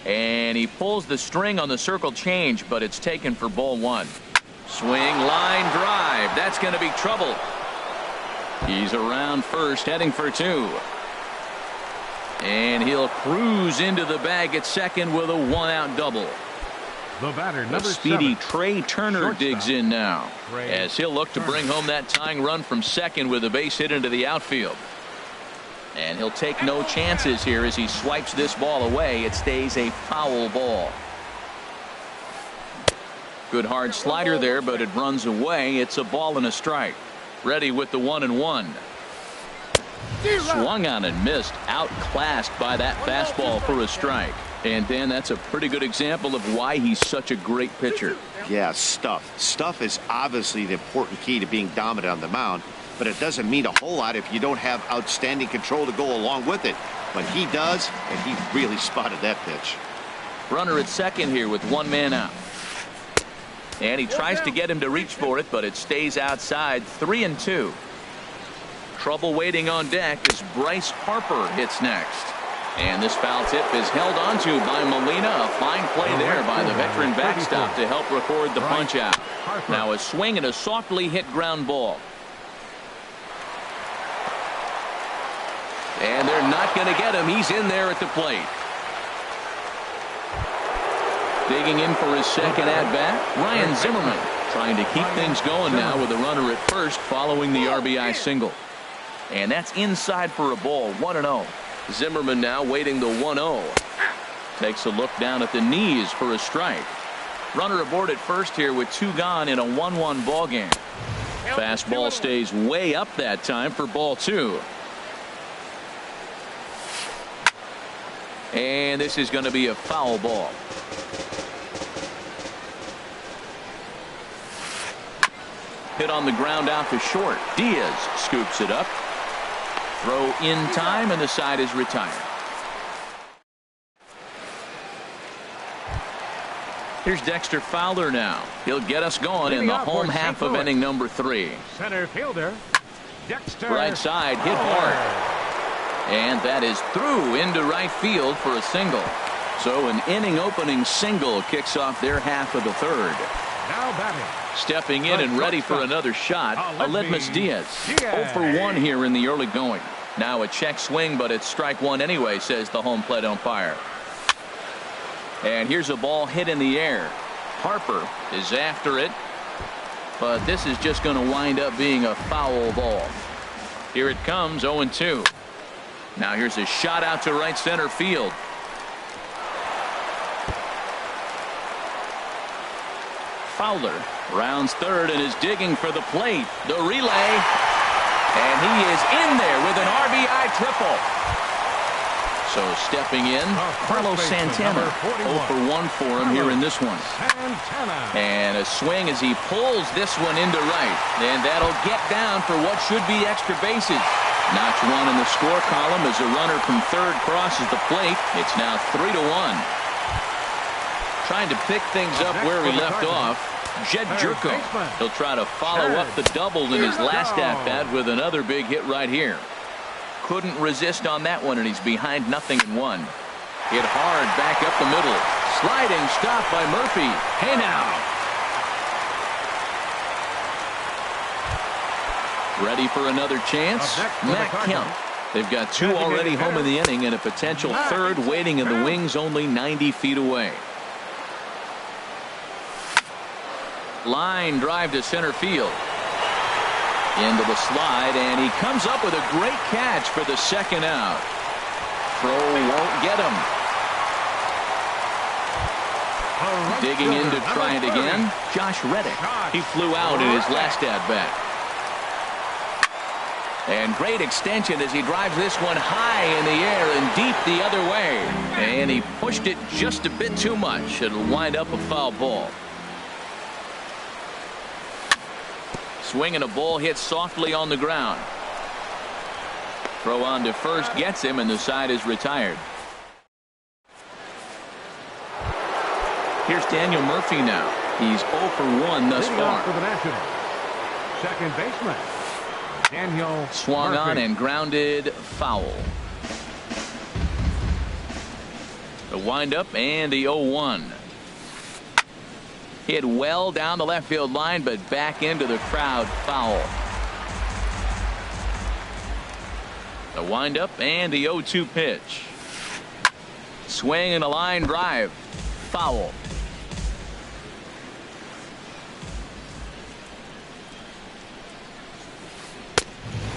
And he pulls the string on the circle change, but it's taken for ball 1. Swing, line drive. That's going to be trouble. He's around first, heading for 2. And he'll cruise into the bag at second with a 1-out double. The batter, The number speedy 7. Trey Turner Shortstop. digs in now, Trey as he'll look to bring home that tying run from second with a base hit into the outfield. And he'll take no chances here as he swipes this ball away. It stays a foul ball. Good hard slider there, but it runs away. It's a ball and a strike. Ready with the 1-1. Swung on and missed, outclassed by that fastball for a strike. And Dan, that's a pretty good example of why he's such a great pitcher. Yeah, stuff. Stuff is obviously the important key to being dominant on the mound, but it doesn't mean a whole lot if you don't have outstanding control to go along with it. But he does, and he really spotted that pitch. Runner at second here with 1 man out. And he tries to get him to reach for it, but it stays outside. 3-2. Trouble waiting on deck as Bryce Harper hits next. And this foul tip is held onto by Molina. A fine play there by the veteran backstop to help record the punch out. Now a swing and a softly hit ground ball. And they're not going to get him. He's in there at the plate. Digging in for his second at-bat, Ryan Zimmerman trying to keep things going now with a runner at first following the RBI single. And that's inside for a ball, 1-0. Zimmerman now waiting the 1-0. Takes a look down at the knees for a strike. Runner aboard at first here with 2 gone in a 1-1 ball game. Fastball stays way up that time for ball 2. And this is going to be a foul ball. Hit on the ground out to short. Diaz scoops it up. Throw in time, and the side is retired. Here's Dexter Fowler now. He'll get us going in the home half of inning number 3. Center fielder, Dexter. Right side, hit hard. And that is through into right field for a single. So an inning opening single kicks off their half of the third. Now batting. Stepping in and ready for another shot, Aledmys Diaz. 0 for 1 here in the early going. Now a check swing, but it's strike one anyway, says the home plate umpire. And here's a ball hit in the air. Harper is after it, but this is just going to wind up being a foul ball. Here it comes, 0-2. Now here's a shot out to right center field. Fowler rounds third and is digging for the plate. The relay, and he is in there with an RBI triple. So stepping in, Carlos Santana. 0 for 1 for him here in this one. And a swing as he pulls this one into right. And that'll get down for what should be extra bases. Notch one in the score column as a runner from third crosses the plate. It's now 3-1. Trying to pick things up where he left off. Jed Jerko. He'll try to follow up the double in his last at-bat with another big hit right here. Couldn't resist on that one, and he's behind 0-1. Hit hard back up the middle. Sliding stop by Murphy. Hey now. Ready for another chance? Matt Kemp. They've got two already home in the inning and a potential third waiting in the wings only 90 feet away. Line drive to center field. Into the slide, and he comes up with a great catch for the second out. Throw won't get him. Digging in to try it again, Josh Reddick. He flew out in his last at-bat. And great extension as he drives this one high in the air and deep the other way. And he pushed it just a bit too much. It'll wind up a foul ball. Swinging a ball hit softly on the ground. Throw on to first gets him, and the side is retired. Here's Daniel Murphy now. He's 0 for 1 thus far. For the Nationals, second baseman Daniel swung Murphy. On and grounded foul. The windup and the 0-1. Hit well down the left field line, but back into the crowd. Foul. The windup and the 0-2 pitch. Swing and a line drive. Foul.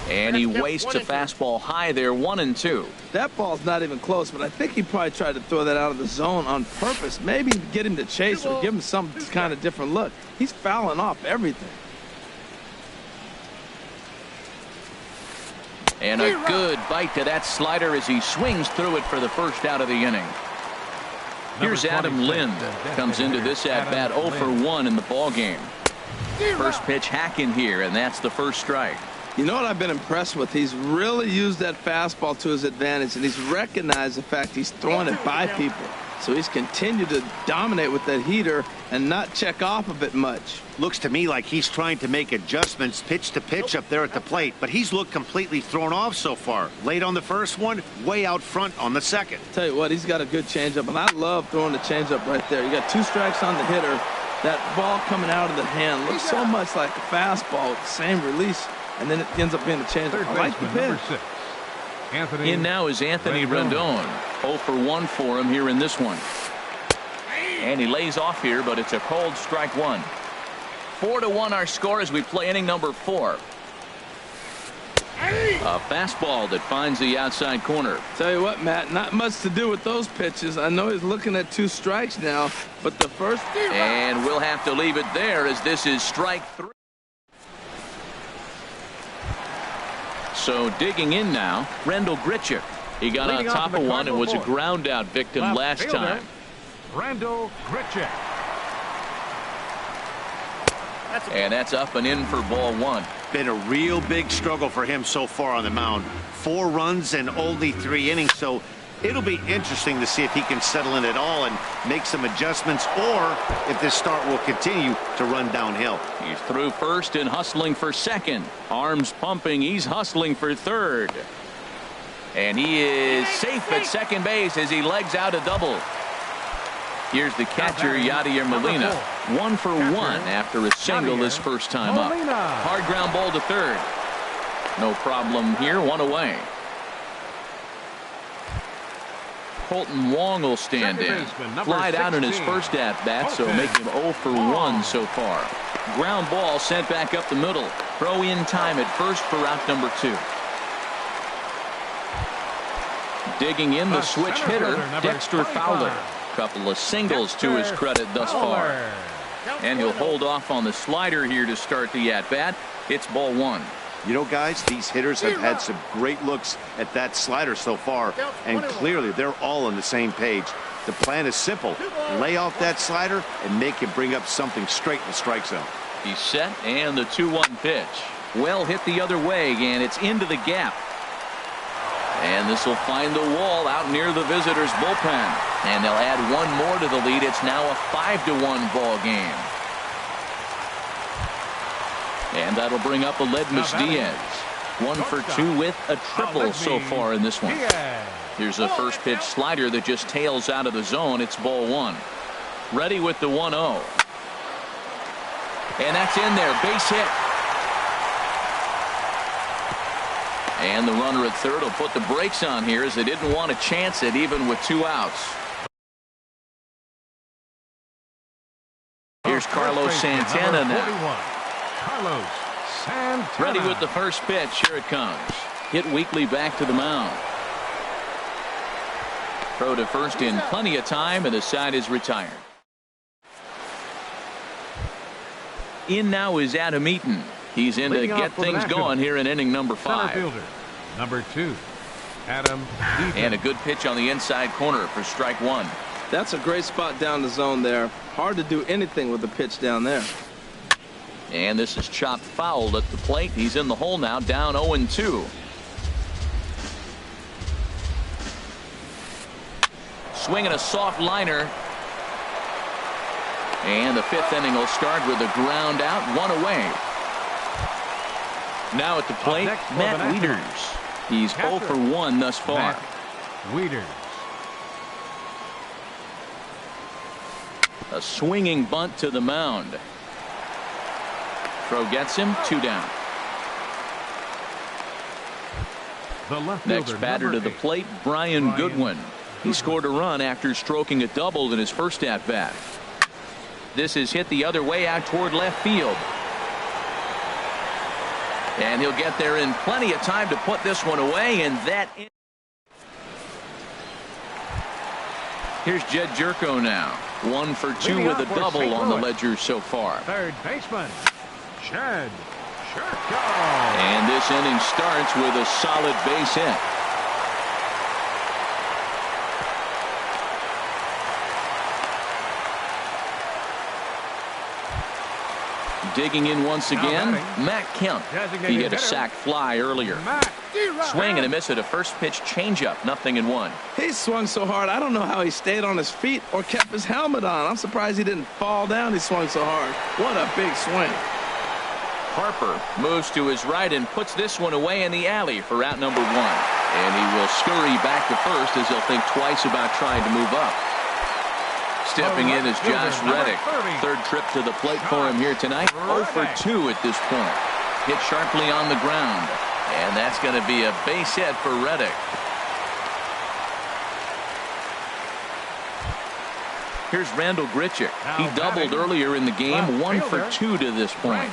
And he wastes a fastball high there, 1-2. That ball's not even close, but I think he probably tried to throw that out of the zone on purpose. Maybe get him to chase or give him some kind of different look. He's fouling off everything. And a good bite to that slider as he swings through it for the first out of the inning. Here's Adam Lind. Comes into this at-bat 0 for 1 in the ballgame. First pitch hacking here, and that's the first strike. You know what I've been impressed with? He's really used that fastball to his advantage, and he's recognized the fact he's throwing it by people. So he's continued to dominate with that heater and not check off of it much. Looks to me like he's trying to make adjustments pitch to pitch up there at the plate, but he's looked completely thrown off so far. Late on the first one, way out front on the second. Tell you what, he's got a good changeup, and I love throwing the changeup right there. You got 2 strikes on the hitter. That ball coming out of the hand looks so much like a fastball with the same release. And then it ends up being a changeup. I like the pitch. In now is Anthony Rendon. 0 for 1 for him here in this one. And he lays off here, but it's a cold strike one. 4-1 our score as we play inning number 4. A fastball that finds the outside corner. Tell you what, Matt, not much to do with those pitches. I know he's looking at 2 strikes now, but the first. And we'll have to leave it there as this is strike 3. So digging in now, Randall Grichuk. He got on top of one and was a ground out victim last time. Randall Grichuk. And that's up and in for ball 1. Been a real big struggle for him so far on the mound. 4 runs and only 3 innings, so it'll be interesting to see if he can settle in at all and make some adjustments, or if this start will continue to run downhill. He's through first and hustling for second. Arms pumping. He's hustling for third. And he is safe at second base as he legs out a double. Here's the catcher, Yadier Molina. 1 for 1 after a single his first time up. Hard ground ball to third. No problem here, 1 away. Colton Wong will stand in. Flied out in his first at-bat, so make him 0 for 1 so far. Ground ball sent back up the middle. Throw in time at first for out number 2. Digging in the switch hitter, Dexter Fowler. Couple of singles to his credit thus far. And he'll hold off on the slider here to start the at-bat. It's ball 1. You know, guys, these hitters have had some great looks at that slider so far, and clearly they're all on the same page. The plan is simple. Lay off that slider and make him bring up something straight in the strike zone. He's set, and the 2-1 pitch. Well hit the other way, and it's into the gap. And this will find the wall out near the visitors' bullpen. And they'll add 1 more to the lead. It's now a 5-1 ball game. And that'll bring up Aledmys Diaz. 1 for 2 with a triple so far in this one. Here's a first pitch slider that just tails out of the zone. It's ball 1. Ready with the 1-0. And that's in there. Base hit. And the runner at third will put the brakes on here as they didn't want to chance it even with 2 outs. Here's Carlos Santana now. Carlos Santana. Ready with the first pitch. Here it comes. Hit weakly back to the mound. Throw to first in plenty of time, and the side is retired. In now is Adam Eaton. He's in to get things going here in inning number 5. Center fielder, number 2, Adam Eaton. And a good pitch on the inside corner for strike 1. That's a great spot down the zone there. Hard to do anything with the pitch down there. And this is chopped foul at the plate. He's in the hole now, down 0-2. Swinging a soft liner. And the 5th inning will start with a ground out, 1 away. Now at the plate, Matt Wieters. He's 0 for 1 thus far. Matt Wieters. A swinging bunt to the mound. Throw gets him, 2 down. The left Next fielder, batter to the plate, Brian Goodwin. He scored a run after stroking a double in his first at-bat. This is hit the other way out toward left field. And he'll get there in plenty of time to put this one away, and that. Here's Jed Jerko now. 1 for 2 with a double on the ledger so far. Third baseman, Jed Jerko. And this inning starts with a solid base hit. Digging in once again, Matt Kemp. He hit a sac fly earlier. Swing and a miss at a first pitch changeup, 0-1. He swung so hard, I don't know how he stayed on his feet or kept his helmet on. I'm surprised he didn't fall down. He swung so hard. What a big swing. Harper moves to his right and puts this one away in the alley for out number 1. And he will scurry back to first as he'll think twice about trying to move up. Stepping in is Josh Reddick. Third trip to the plate for him here tonight. 0 for 2 at this point. Hit sharply on the ground. And that's going to be a base hit for Reddick. Here's Randall Grichuk. He doubled earlier in the game. 1 for 2 to this point.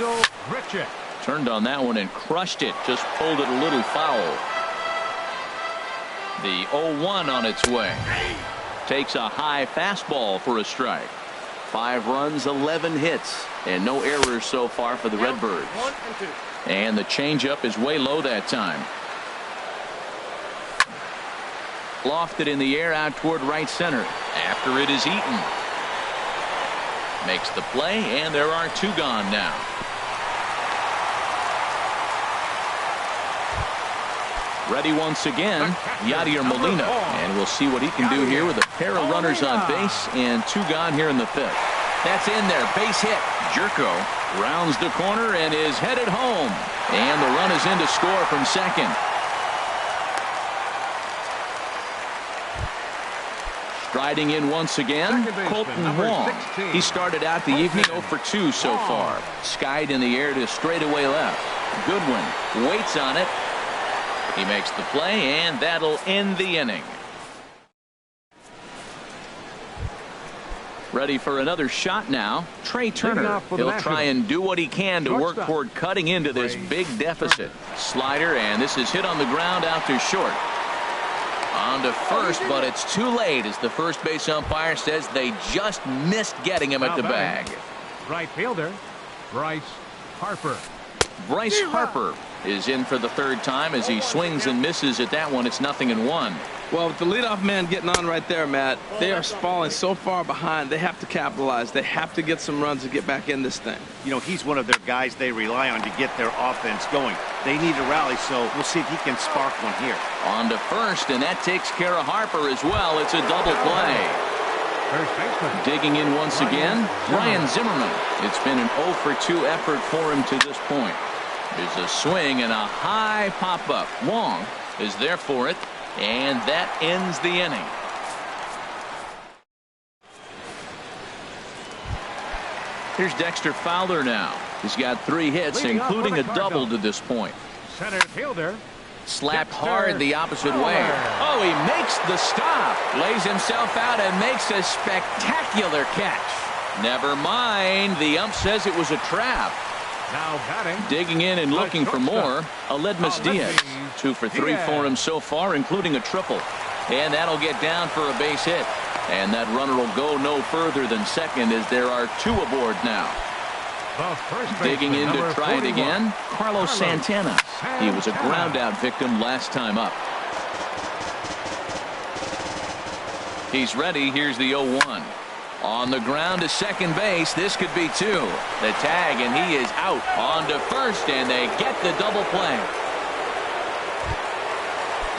Turned on that one and crushed it. Just pulled it a little foul. The 0-1 on its way. Takes a high fastball for a strike. 5 runs, 11 hits, and no errors so far for the Redbirds. And the changeup is way low that time. Lofted in the air out toward right center. After it is Eaton. Makes the play, and there are 2 gone now. Ready once again, Yadier Molina. And we'll see what he can do here with a pair of runners on base and 2 gone here in the 5th. That's in there. Base hit. Jerko rounds the corner and is headed home. And the run is in to score from second. Striding in once again, Colton Wong. 16. He started out the evening 0 for 2 so far. Skied in the air to straightaway left. Goodwin waits on it. He makes the play, and that'll end the inning. Ready for another shot now. Trey Turner. He'll try and do what he can to work toward cutting into this big deficit. Slider, and this is hit on the ground out to short. On to first, but it's too late as the first base umpire says they just missed getting him at the bag. Right fielder, Bryce Harper. Bryce Harper is in for the third time as he swings and misses at that one. It's 0-1. Well, with the leadoff man getting on right there, Matt, they are falling so far behind. They have to capitalize. They have to get some runs to get back in this thing. You know, he's one of their guys they rely on to get their offense going. They need a rally, so we'll see if he can spark one here. On to first, and that takes care of Harper as well. It's a double play. First baseman. Digging in once again, Ryan Zimmerman. It's been an 0 for 2 effort for him to this point. There's a swing and a high pop-up. Wong is there for it, and that ends the inning. Here's Dexter Fowler now. He's got 3 hits, including a double to this point. Center fielder. Slapped hard the opposite way. Oh, he makes the stop. Lays himself out and makes a spectacular catch. Never mind. The ump says it was a trap. Now batting. Digging in and looking for more. Aledmus Diaz. 2 for 3 for him so far, including a triple. And that'll get down for a base hit. And that runner will go no further than second as there are 2 aboard now. Digging in to try it again, Carlos Santana. He was a ground out victim last time up. He's ready. Here's the 0-1. On the ground to second base. This could be 2. The tag, and he is out. On to first, and they get the double play.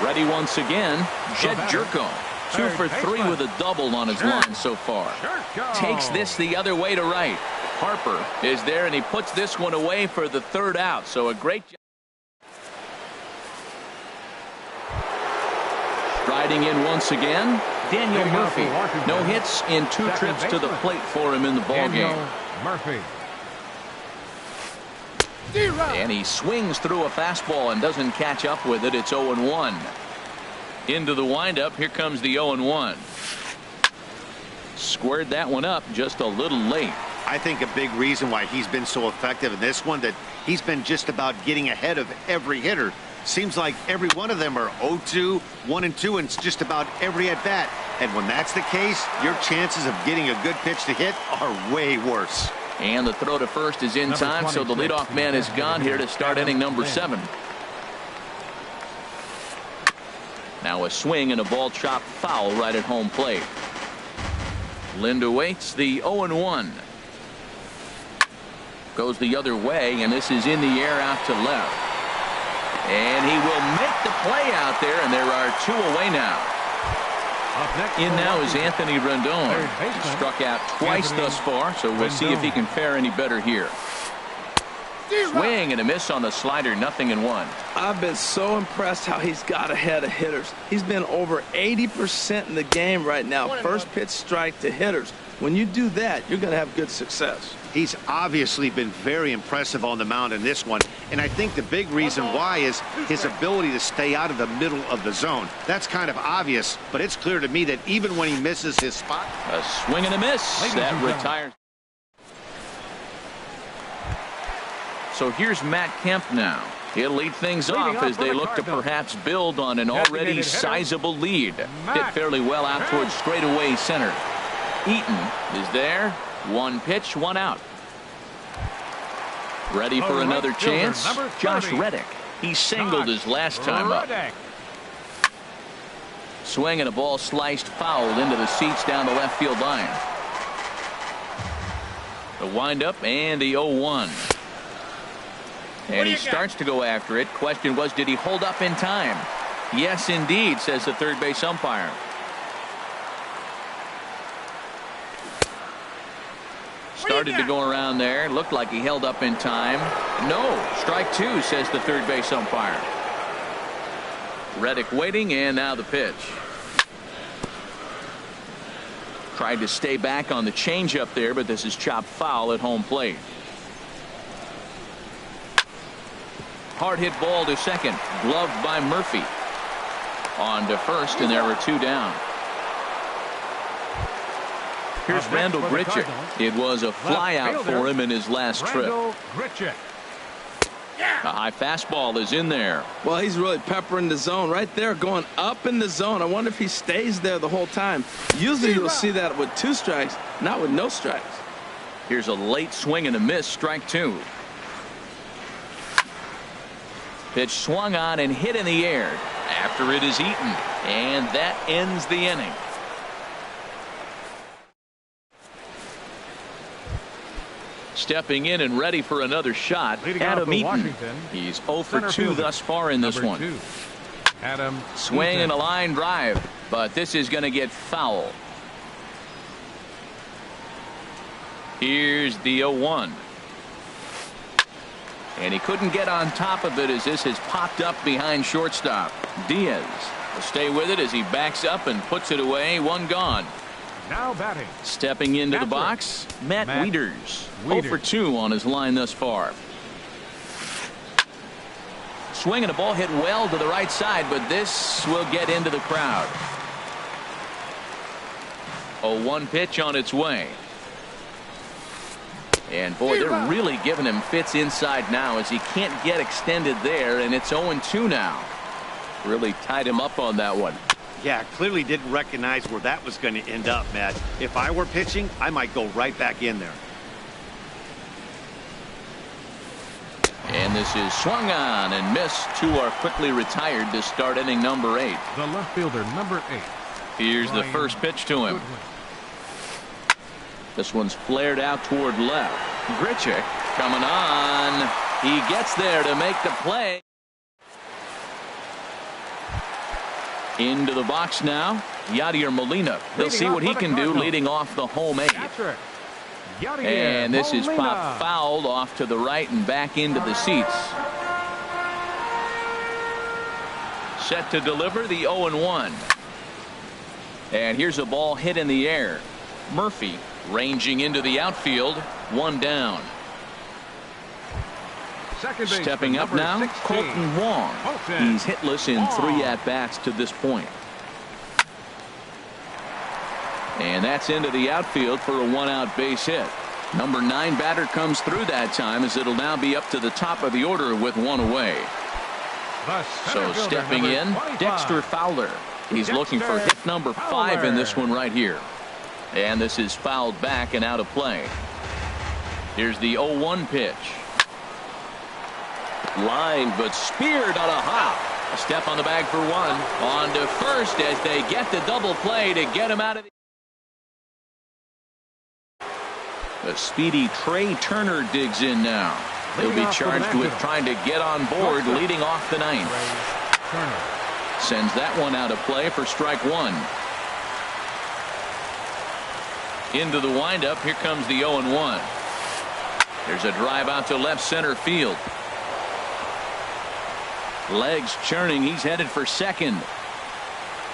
Ready once again, Jed Jerko. 2 for 3 with a double on his line so far. Takes this the other way to right. Harper is there, and he puts this one away for the 3rd out. So a great job. Striding in once again, Daniel Murphy. No hits in 2 trips to the plate for him in the ballgame. Murphy. And he swings through a fastball and doesn't catch up with it. It's 0-1. Into the windup. Here comes the 0-1. Squared that one up just a little late. I think a big reason why he's been so effective in this one, that he's been just about getting ahead of every hitter. Seems like every one of them are 0-2, 1-2, and it's just about every at bat. And when that's the case, your chances of getting a good pitch to hit are way worse. And the throw to first is in time, so the leadoff man is gone here to start inning number 7. Now a swing and a ball chopped foul right at home plate. Lind awaits the 0-1. Goes the other way, and this is in the air out to left. And he will make the play out there, and there are 2 away now. In now is Anthony Rendon. He struck out twice thus far, so we'll see if he can fare any better here. Swing and a miss on the slider, 0-1. I've been so impressed how he's got ahead of hitters. He's been over 80% in the game right now. First pitch strike to hitters. When you do that, you're going to have good success. He's obviously been very impressive on the mound in this one, and I think the big reason why is his ability to stay out of the middle of the zone. That's kind of obvious, but it's clear to me that even when he misses his spot. A swing and a miss. That retires. So here's Matt Kemp now. He'll lead things off as they look to perhaps build on an already sizable lead. Hit fairly well out towards straightaway center. Eaton is there. 1 pitch, 1 out. Ready for another chance? Josh Reddick. He singled his last time up. Swing and a ball sliced foul into the seats down the left field line. The windup and the 0-1. And he starts to go after it. Question was, did he hold up in time? Yes, indeed, says the third base umpire. Started to go around there. Looked like he held up in time. No. Strike 2, says the third base umpire. Reddick waiting, and now the pitch. Tried to stay back on the changeup there, but this is chopped foul at home plate. Hard hit ball to second, gloved by Murphy. On to first, and there were 2 down. Here's Randall Grichuk. It was a fly out for him in his last trip. A high fastball is in there. Well, he's really peppering the zone right there, going up in the zone. I wonder if he stays there the whole time. Usually you'll see that with 2 strikes, not with no strikes. Here's a late swing and a miss, strike 2. Pitch swung on and hit in the air after it is eaten, and that ends the inning. Stepping in and ready for another shot, Adam Eaton. He's 0 for 2 thus far in this one. Adam swing and a line drive, but this is going to get foul. Here's the 0-1. And he couldn't get on top of it as this has popped up behind shortstop. Diaz will stay with it as he backs up and puts it away. 1 gone. Now batting. Stepping into the box, Matt Wieters. 0 for 2 on his line thus far. Swing and a ball hit well to the right side, but this will get into the crowd. 0-1 pitch on its way. And boy, they're really giving him fits inside now as he can't get extended there, and it's 0-2 now. Really tied him up on that one. Yeah, clearly didn't recognize where that was going to end up, Matt. If I were pitching, I might go right back in there. And this is swung on and missed. 2 are quickly retired to start inning number 8. The left fielder, number 8. Here's the first pitch to him. This one's flared out toward left. Grichuk coming on. He gets there to make the play. Into the box now, Yadier Molina. He'll see what he can do leading off the home 8. And this is popped fouled off to the right and back into the seats. Set to deliver the 0-1. And here's a ball hit in the air. Murphy ranging into the outfield. 1 down. Stepping up now, 16. Colton Wong. He's hitless in 3 at-bats to this point. And that's into the outfield for a 1-out base hit. Number 9 batter comes through that time as it'll now be up to the top of the order with 1 away. So stepping in, 25. Dexter Fowler. He's looking for hit number 5 in this one right here. And this is fouled back and out of play. Here's the 0-1 pitch. Line, but speared on a hop. A step on the bag for 1. On to first as they get the double play to get him out of the speedy Trey Turner digs in now. He'll be charged with trying to get on board leading off the 9th. Sends that one out of play for strike 1. Into the windup. Here comes the 0-1. There's a drive out to left center field. Legs churning. He's headed for second.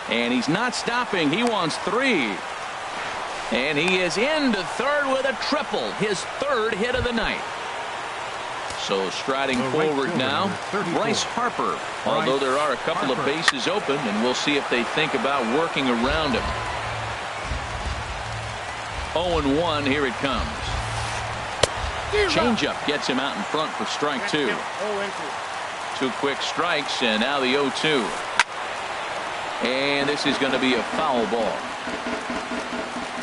And he's not stopping. He wants 3. And he is into third with a triple. His 3rd hit of the night. So striding forward now, Bryce Harper. Although there are a couple of bases open, and we'll see if they think about working around him. 0-1. Here it comes. Changeup gets him out in front for strike 2. 2 quick strikes, and now the 0-2. And this is going to be a foul ball.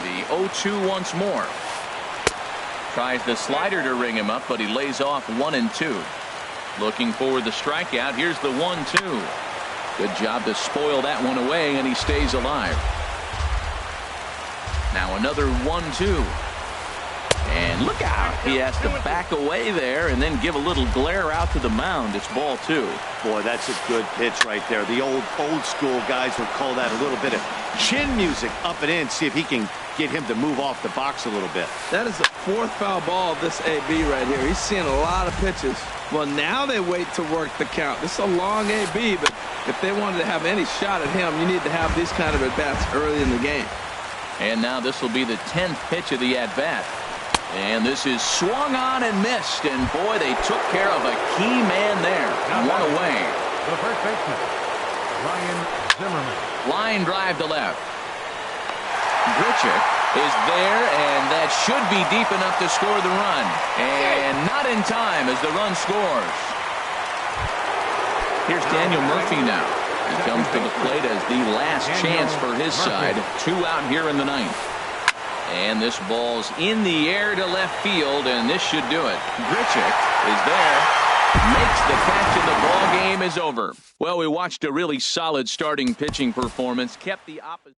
The 0-2 once more. Tries the slider to ring him up, but he lays off 1 and 2. Looking for the strikeout. Here's the 1-2. Good job to spoil that one away, and he stays alive. Now another 1-2. And look out. He has to back away there and then give a little glare out to the mound. It's ball 2. Boy, that's a good pitch right there. The old school guys would call that a little bit of chin music up and in. See if he can get him to move off the box a little bit. That is the 4th foul ball of this AB right here. He's seeing a lot of pitches. Well, now they wait to work the count. This is a long AB, but if they wanted to have any shot at him, you need to have these kind of at-bats early in the game. And now this will be the 10th pitch of the at-bat. And this is swung on and missed. And, boy, they took care of a key man there. One away. The first baseman, Ryan Zimmerman. Line drive to left. Grichuk is there, and that should be deep enough to score the run. And not in time as the run scores. Here's Daniel Murphy now. He comes to the plate as the last chance for his side. 2 out here in the 9th. And this ball's in the air to left field, and this should do it. Grichuk is there, makes the catch, and the ball game is over. Well, we watched a really solid starting pitching performance, kept the opposite.